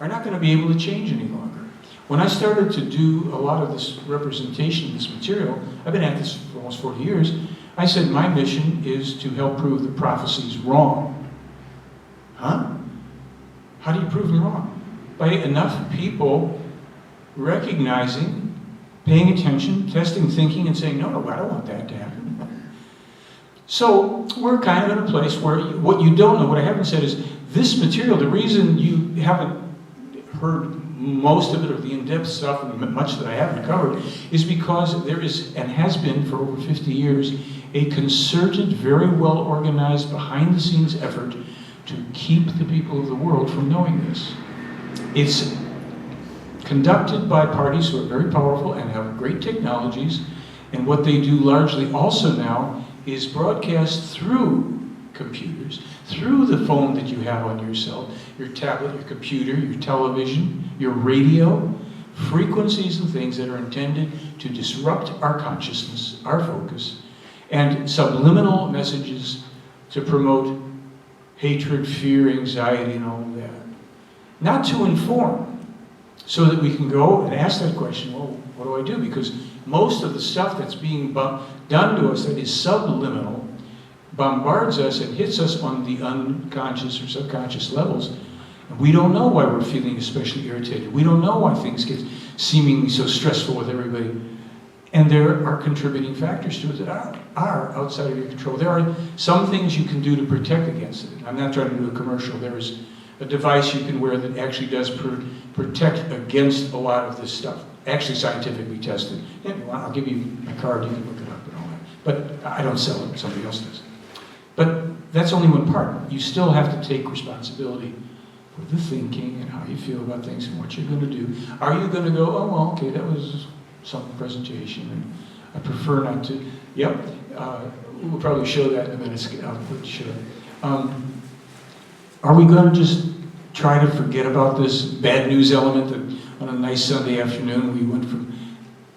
are not going to be able to change any longer. When I started to do a lot of this representation, this material, I've been at this for almost 40 years, I said my mission is to help prove the prophecies wrong. Huh? How do you prove them wrong? By enough people recognizing, paying attention, testing thinking, and saying, no, I don't want that to happen. So we're kind of in a place where what you don't know, what I haven't said is, this material, the reason you haven't heard most of it, or the in-depth stuff, and much that I haven't covered, is because there is, and has been for over 50 years, a concerted, very well organized, behind-the-scenes effort to keep the people of the world from knowing this. It's conducted by parties who are very powerful and have great technologies, and what they do largely also now is broadcast through computers, through the phone that you have on yourself, your tablet, your computer, your television, your radio, frequencies and things that are intended to disrupt our consciousness, our focus, and subliminal messages to promote hatred, fear, anxiety, and all of that. Not to inform, so that we can go and ask that question, well, what do I do? Because most of the stuff that's being done to us that is subliminal bombards us and hits us on the unconscious or subconscious levels. And we don't know why we're feeling especially irritated. We don't know why things get seemingly so stressful with everybody. And there are contributing factors to it that are outside of your control. There are some things you can do to protect against it. I'm not trying to do a commercial. There is a device you can wear that actually does protect against a lot of this stuff. Actually scientifically tested. And I'll give you my card, you can look it up and all that. But I don't sell it, somebody else does. But that's only one part. You still have to take responsibility for the thinking and how you feel about things and what you're going to do. Are you going to go, oh, well, okay, that was some presentation, and I prefer not to. Yep, we'll probably show that in a minute. I'll put show. Are we going to just try to forget about this bad news element that on a nice Sunday afternoon we went from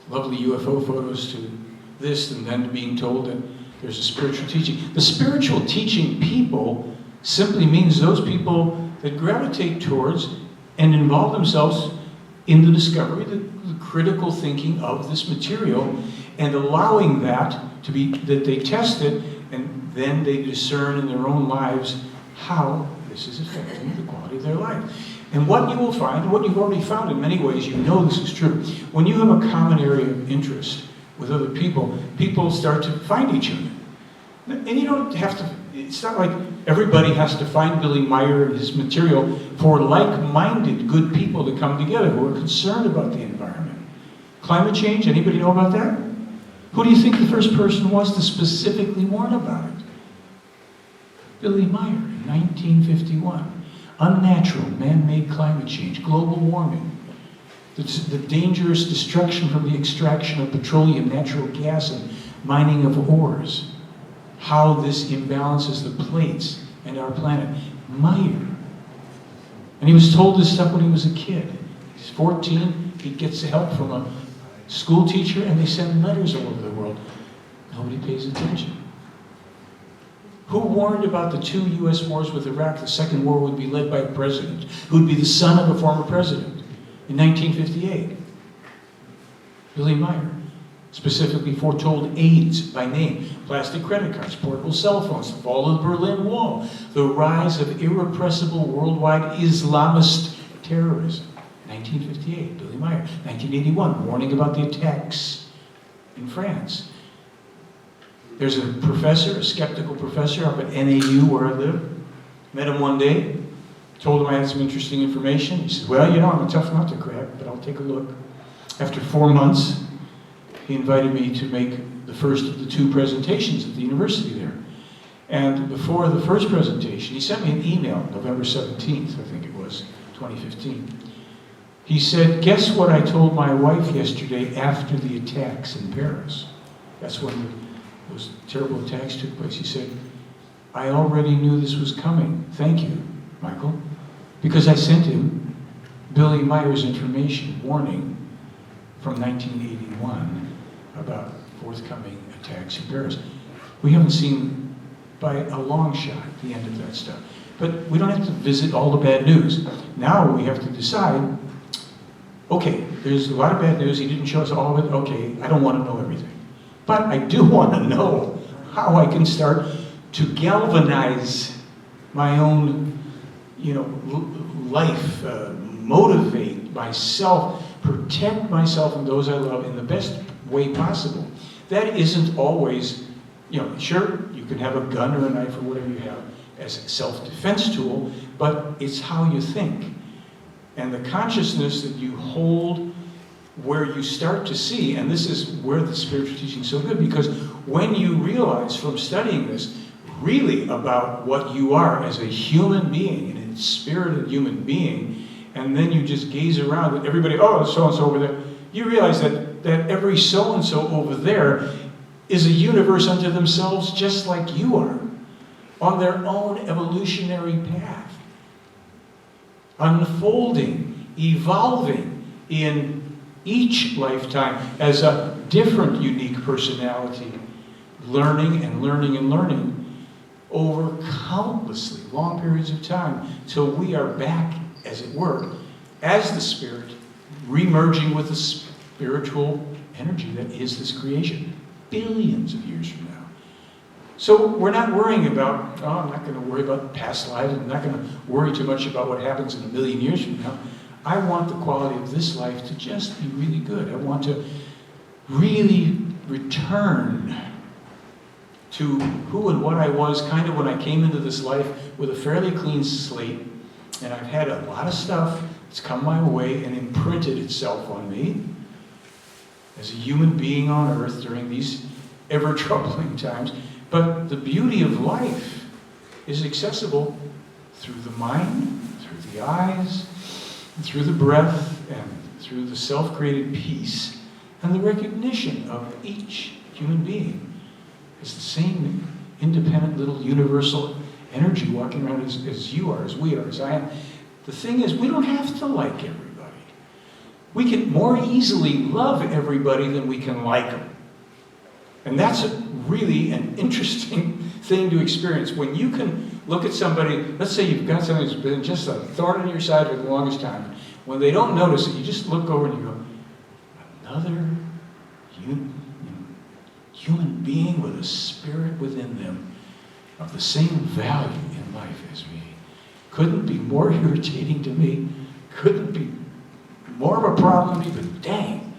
lovely UFO photos to this, and then being told that there's a spiritual teaching. The spiritual teaching people simply means those people that gravitate towards and involve themselves in the discovery, the critical thinking of this material, and allowing that to be, that they test it, and then they discern in their own lives how this is affecting the quality of their life. And what you will find, what you've already found in many ways, you know this is true. When you have a common area of interest with other people, people start to find each other. And you don't have to, it's not like everybody has to find Billy Meier and his material for like-minded good people to come together who are concerned about the environment. Climate change, anybody know about that? Who do you think the first person was to specifically warn about it? Billy Meier in 1951. Unnatural, man-made climate change, global warming, the dangerous destruction from the extraction of petroleum, natural gas, and mining of ores. How this imbalances the plates and our planet. Meier. And he was told this stuff when he was a kid. He's 14, he gets help from a school teacher, and they send letters all over the world. Nobody pays attention. Who warned about the 2 U.S. wars with Iraq? The second war would be led by a president who would be the son of a former president in 1958. Billy Meier specifically foretold AIDS by name, plastic credit cards, portable cell phones, the fall of the Berlin Wall, the rise of irrepressible worldwide Islamist terrorism. 1958, Billy Meier. 1981, warning about the attacks in France. There's a professor, a skeptical professor up at NAU where I live. Met him one day, told him I had some interesting information. He said, well, you know, I'm a tough nut to crack, but I'll take a look. After 4 months, he invited me to make the first of the 2 presentations at the university there. And before the first presentation, he sent me an email, November 17th, I think it was, 2015. He said, guess what I told my wife yesterday after the attacks in Paris? That's when those terrible attacks took place. He said, I already knew this was coming. Thank you, Michael. Because I sent him Billy Meier's information, warning from 1981 about forthcoming attacks in Paris. We haven't seen by a long shot the end of that stuff. But we don't have to visit all the bad news. Now we have to decide, okay, there's a lot of bad news. He didn't show us all of it. Okay, I don't want to know everything. But I do want to know how I can start to galvanize my own, life, motivate myself, protect myself and those I love in the best way possible. That isn't always, sure, you can have a gun or a knife or whatever you have as a self-defense tool, but it's how you think. And the consciousness that you hold where you start to see, and this is where the spiritual teaching is so good, because when you realize from studying this really about what you are as a human being, an inspirited human being, and then you just gaze around at everybody, oh, so-and-so over there, you realize that every so-and-so over there is a universe unto themselves just like you are, on their own evolutionary path, unfolding, evolving in each lifetime as a different, unique personality, learning and learning and learning over countlessly long periods of time till we are back, as it were, as the spirit, remerging with the spiritual energy that is this creation, billions of years from now. So we're not worrying about, I'm not going to worry about past lives, I'm not going to worry too much about what happens in a million years from now. I want the quality of this life to just be really good. I want to really return to who and what I was kind of when I came into this life with a fairly clean slate. And I've had a lot of stuff that's come my way and imprinted itself on me as a human being on earth during these ever-troubling times. But the beauty of life is accessible through the mind, through the eyes, through the breath, and through the self-created peace, and the recognition of each human being as the same independent little universal energy walking around as you are, as we are, as I am. The thing is, we don't have to like everybody. We can more easily love everybody than we can like them. And that's really an interesting thing to experience. When you can look at somebody, let's say you've got somebody who's been just a thorn in your side for the longest time. When they don't notice it, you just look over and you go, another human being with a spirit within them of the same value in life as me. Couldn't be more irritating to me. Couldn't be more of a problem to me, but dang,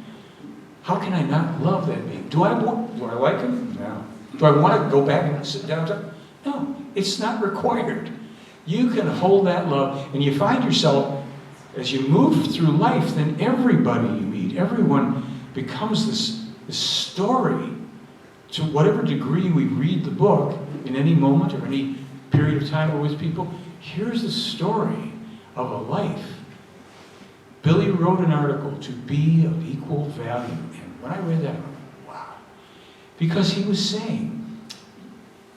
how can I not love that being? Do I like him? No. Do I want to go back and sit down? No, it's not required. You can hold that love, and you find yourself, as you move through life, then everybody you meet, everyone becomes this story. To whatever degree we read the book in any moment or any period of time we're with people, here's the story of a life. Billy wrote an article, to be of equal value. And when I read that, I went, wow. Because he was saying,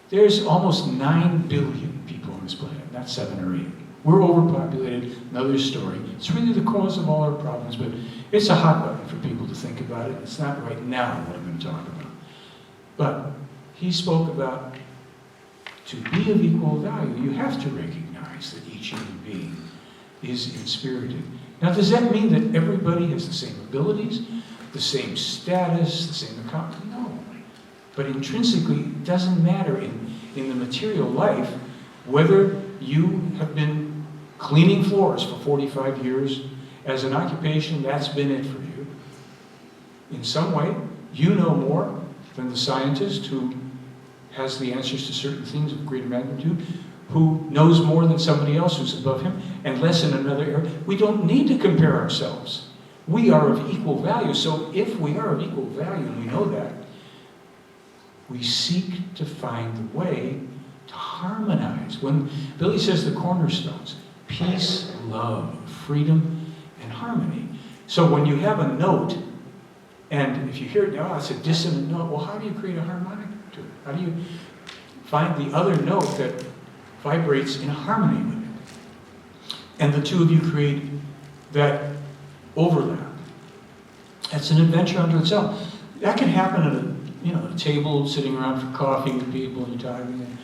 there's almost 9 billion people on this planet, not 7 or 8. We're overpopulated, another story. It's really the cause of all our problems, but it's a hot button for people to think about it. It's not right now what I'm going to talk about. But he spoke about, to be of equal value, you have to recognize that each human being is inspirited. Now, does that mean that everybody has the same abilities, the same status, the same account? No. But intrinsically, it doesn't matter in the material life whether you have been cleaning floors for 45 years as an occupation, that's been it for you. In some way, you know more than the scientist who has the answers to certain things of greater magnitude, who knows more than somebody else who's above him, and less in another area. We don't need to compare ourselves. We are of equal value. So if we are of equal value, and we know that, we seek to find the way to harmonize. When Billy says the cornerstones, peace, love, freedom, and harmony. So when you have a note, and if you hear it, oh, it's a dissonant note, well, how do you create a harmonic to it? How do you find the other note that vibrates in harmony with it? And the two of you create that overlap. That's an adventure unto itself. That can happen at a table, sitting around for coffee with people, and you're talking. And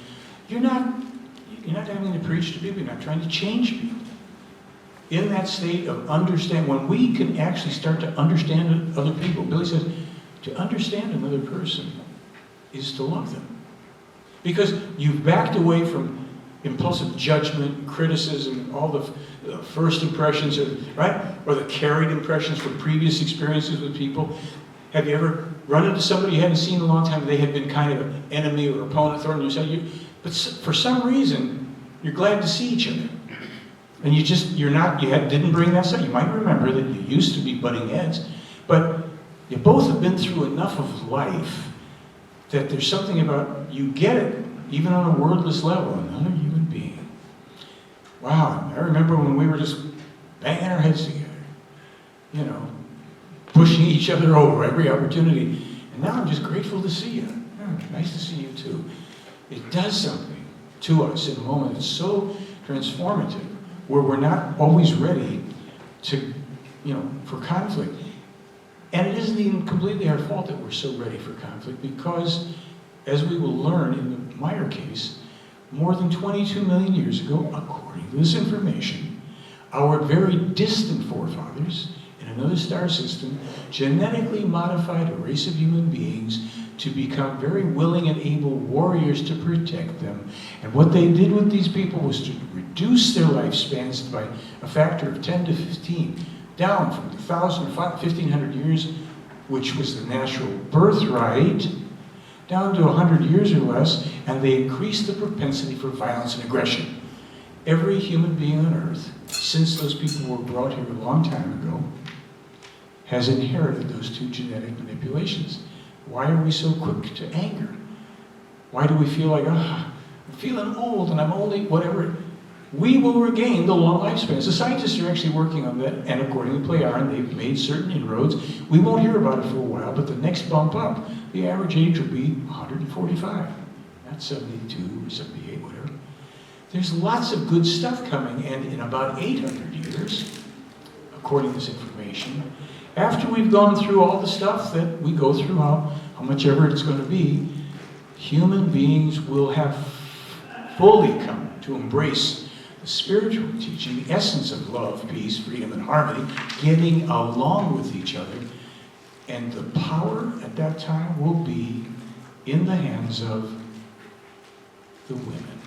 you're not having to preach to people. You're not trying to change people. In that state of understand, when we can actually start to understand other people, Billy says, to understand another person is to love them. Because you've backed away from impulsive judgment, criticism, all the first impressions, right? Or the carried impressions from previous experiences with people. Have you ever run into somebody you hadn't seen in a long time, they had been kind of an enemy or opponent, thorn in your side, but for some reason, you're glad to see each other. And you didn't bring that stuff. You might remember that you used to be butting heads, but you both have been through enough of life that there's something about, you get it, even on a wordless level, another human being. Wow, I remember when we were just banging our heads together, pushing each other over every opportunity. And now I'm just grateful to see you. Nice to see you too. It does something to us in a moment that's so transformative, where we're not always ready to, for conflict. And it isn't even completely our fault that we're so ready for conflict, because, as we will learn in the Meier case, more than 22 million years ago, according to this information, our very distant forefathers in another star system genetically modified a race of human beings to become very willing and able warriors to protect them. And what they did with these people was to reduce their lifespans by a factor of 10 to 15, down from 1,000 to 1,500 years, which was the natural birthright, down to 100 years or less, and they increased the propensity for violence and aggression. Every human being on Earth, since those people were brought here a long time ago, has inherited those two genetic manipulations. Why are we so quick to anger? Why do we feel like, I'm feeling old and I'm only whatever? We will regain the long lifespans. The scientists are actually working on that, and according to Pleyar, they've made certain inroads. We won't hear about it for a while, but the next bump up, the average age will be 145, not 72 or 78, whatever. There's lots of good stuff coming, and in about 800 years, according to this information, after we've gone through all the stuff that we go through, how much ever it's going to be, human beings will have fully come to embrace the spiritual teaching, the essence of love, peace, freedom, and harmony, getting along with each other. And the power at that time will be in the hands of the women,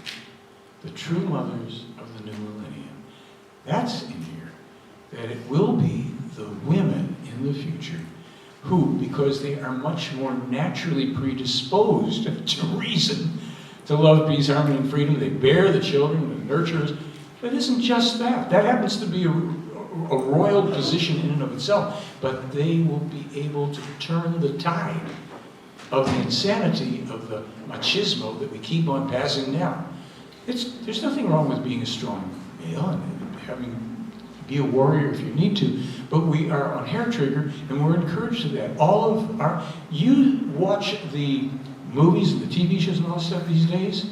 the true mothers of the new millennium. That's in here, that it will be the women in the future who, because they are much more naturally predisposed to reason, to love, peace, harmony, and freedom, they bear the children, the nurturers. But it isn't just that. That happens to be a a royal position in and of itself, but they will be able to turn the tide of the insanity of the machismo that we keep on passing down. There's nothing wrong with being a strong male and be a warrior if you need to, but we are on hair trigger and we're encouraged to that. You watch the movies and the TV shows and all this stuff these days,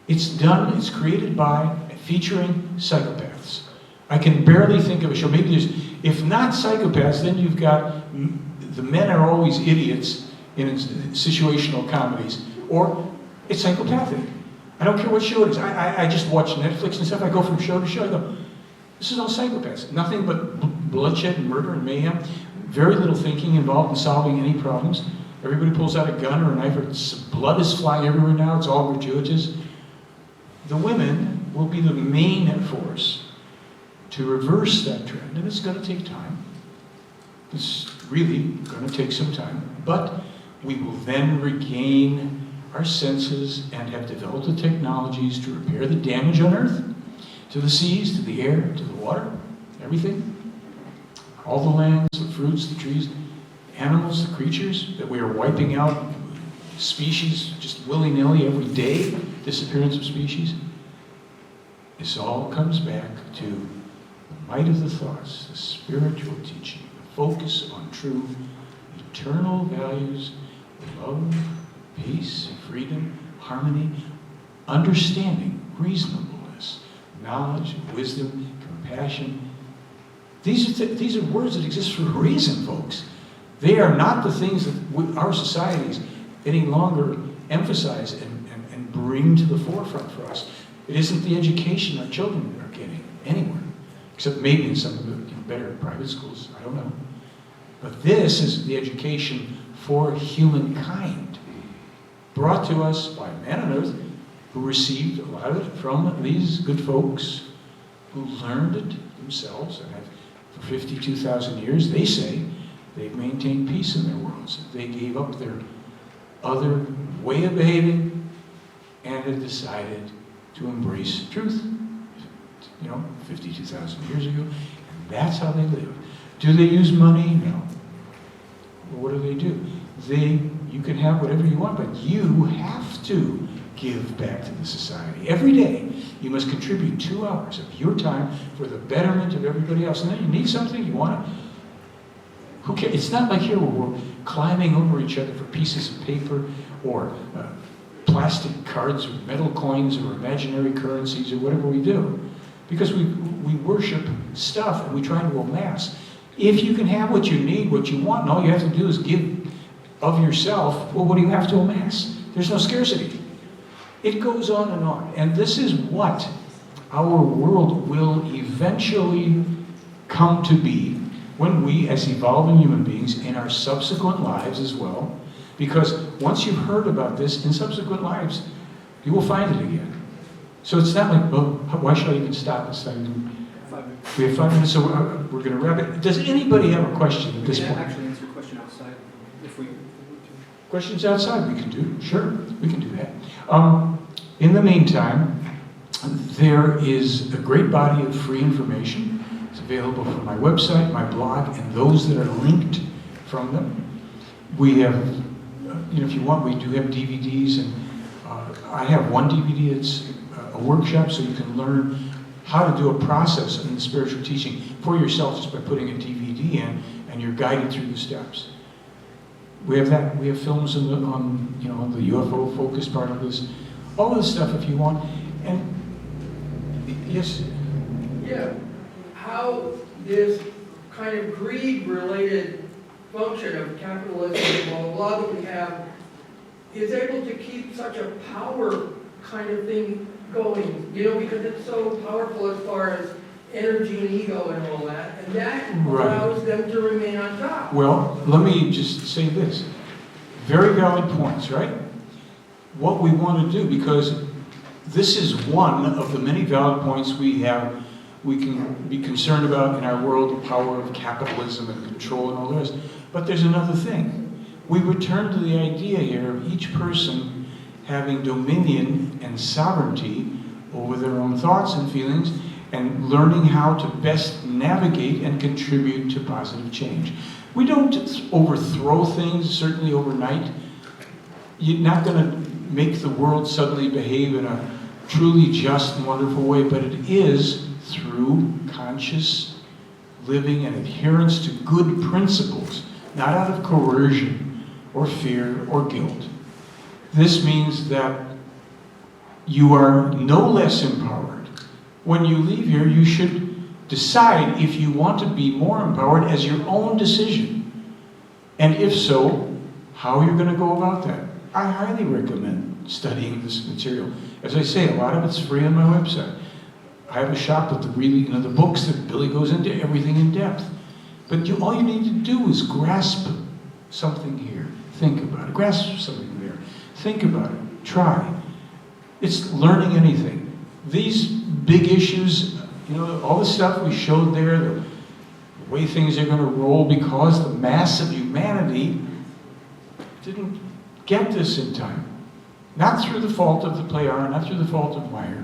it's created by, featuring psychopaths. I can barely think of a show, maybe if not psychopaths, then you've got, the men are always idiots in situational comedies, or it's psychopathic. I don't care what show it is. I just watch Netflix and stuff, I go from show to show, I go, this is all psychopaths. Nothing but bloodshed and murder and mayhem. Very little thinking involved in solving any problems. Everybody pulls out a gun or a knife, blood is flying everywhere now, it's all gratuitous. The women will be the main force to reverse that trend, and it's going to take time. It's really going to take some time, but we will then regain our senses and have developed the technologies to repair the damage on Earth, to the seas, to the air, to the water, everything. All the lands, the fruits, the trees, animals, the creatures that we are wiping out, species just willy-nilly every day, disappearance of species. This all comes back to the might of the thoughts, the spiritual teaching, the focus on true eternal values, love, peace, freedom, harmony, understanding, reasonableness, knowledge, wisdom, compassion. These are words that exist for a reason, folks. They are not the things that our societies any longer emphasize and bring to the forefront for us. It isn't the education our children are getting anywhere, except maybe in some of the better private schools, I don't know. But this is the education for humankind, brought to us by man on earth, who received a lot of it from these good folks who learned it themselves and have, for 52,000 years, they say, they've maintained peace in their worlds. They gave up their other way of behaving and have decided to embrace truth. 52,000 years ago. And that's how they live. Do they use money? No. Well, what do? You can have whatever you want, but you have to give back to the society. Every day, you must contribute 2 hours of your time for the betterment of everybody else. And then you need something, you want it. Who cares? It's not like here where we're climbing over each other for pieces of paper or plastic cards or metal coins or imaginary currencies or whatever we do. Because we worship stuff and we try to amass. If you can have what you need, what you want, and all you have to do is give of yourself, well, what do you have to amass? There's no scarcity. It goes on. And this is what our world will eventually come to be when we, as evolving human beings, in our subsequent lives as well, because once you've heard about this in subsequent lives, you will find it again. So it's not like, well, why should I even stop this thing? We have 5 minutes, so we're going to wrap it. Does anybody have a question at this point? Actually answer a question outside, if we... Questions outside we can do. Sure, we can do that. In the meantime, there is a great body of free information. It's available from my website, my blog, and those that are linked from them. We have, if you want, we do have DVDs, and I have one DVD that's a workshop, so you can learn how to do a process in the spiritual teaching for yourself just by putting a DVD in, and you're guided through the steps. We have that. We have films on the UFO focus part of this. All this stuff, if you want. And yes. Yeah. How this kind of greed-related function of capitalism, blah, blah, blah, that we have, is able to keep such a power kind of thing going, because it's so powerful as far as energy and ego and all that, and that allows them to remain on top. Well, let me just say this. Very valid points, right? What we want to do, because this is one of the many valid points we can be concerned about in our world, the power of capitalism and control and all the rest. But there's another thing. We return to the idea here of each person having dominion and sovereignty over their own thoughts and feelings, and learning how to best navigate and contribute to positive change. We don't overthrow things, certainly overnight. You're not going to make the world suddenly behave in a truly just and wonderful way, but it is through conscious living and adherence to good principles, not out of coercion or fear or guilt. This means that you are no less empowered. When you leave here, you should decide if you want to be more empowered as your own decision. And if so, how you're going to go about that. I highly recommend studying this material. As I say, a lot of it's free on my website. I have a shop with the books that Billy goes into everything in depth. But all you need to do is grasp something here. Think about it. Grasp something there. Think about it. Try. It's learning anything. These big issues, all the stuff we showed there, the way things are going to roll because the mass of humanity didn't get this in time. Not through the fault of the player, not through the fault of Meier,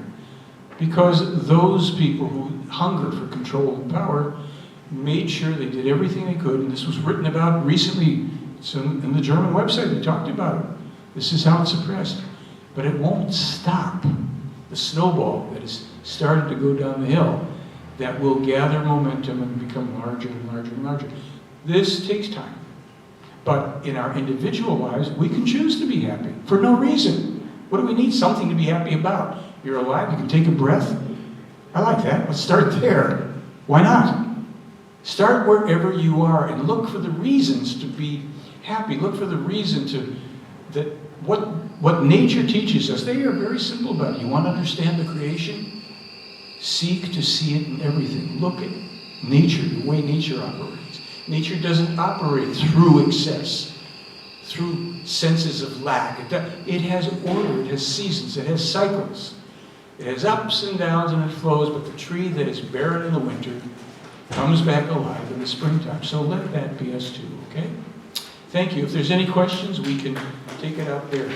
because those people who hunger for control and power made sure they did everything they could, and this was written about recently. It's in the German website, they talked about it. This is how it's suppressed. But it won't stop the snowball that has started to go down the hill that will gather momentum and become larger and larger and larger. This takes time. But in our individual lives, we can choose to be happy for no reason. What do we need something to be happy about? You're alive, you can take a breath. I like that. Let's start there. Why not? Start wherever you are and look for the reasons to be happy. Look for the reason that what nature teaches us. They are very simple about it. You want to understand the creation? Seek to see it in everything. Look at nature, the way nature operates. Nature doesn't operate through excess, through senses of lack. It has order, it has seasons, it has cycles. It has ups and downs and it flows, but the tree that is barren in the winter comes back alive in the springtime. So let that be us too, okay? Thank you. If there's any questions, we can take it out there.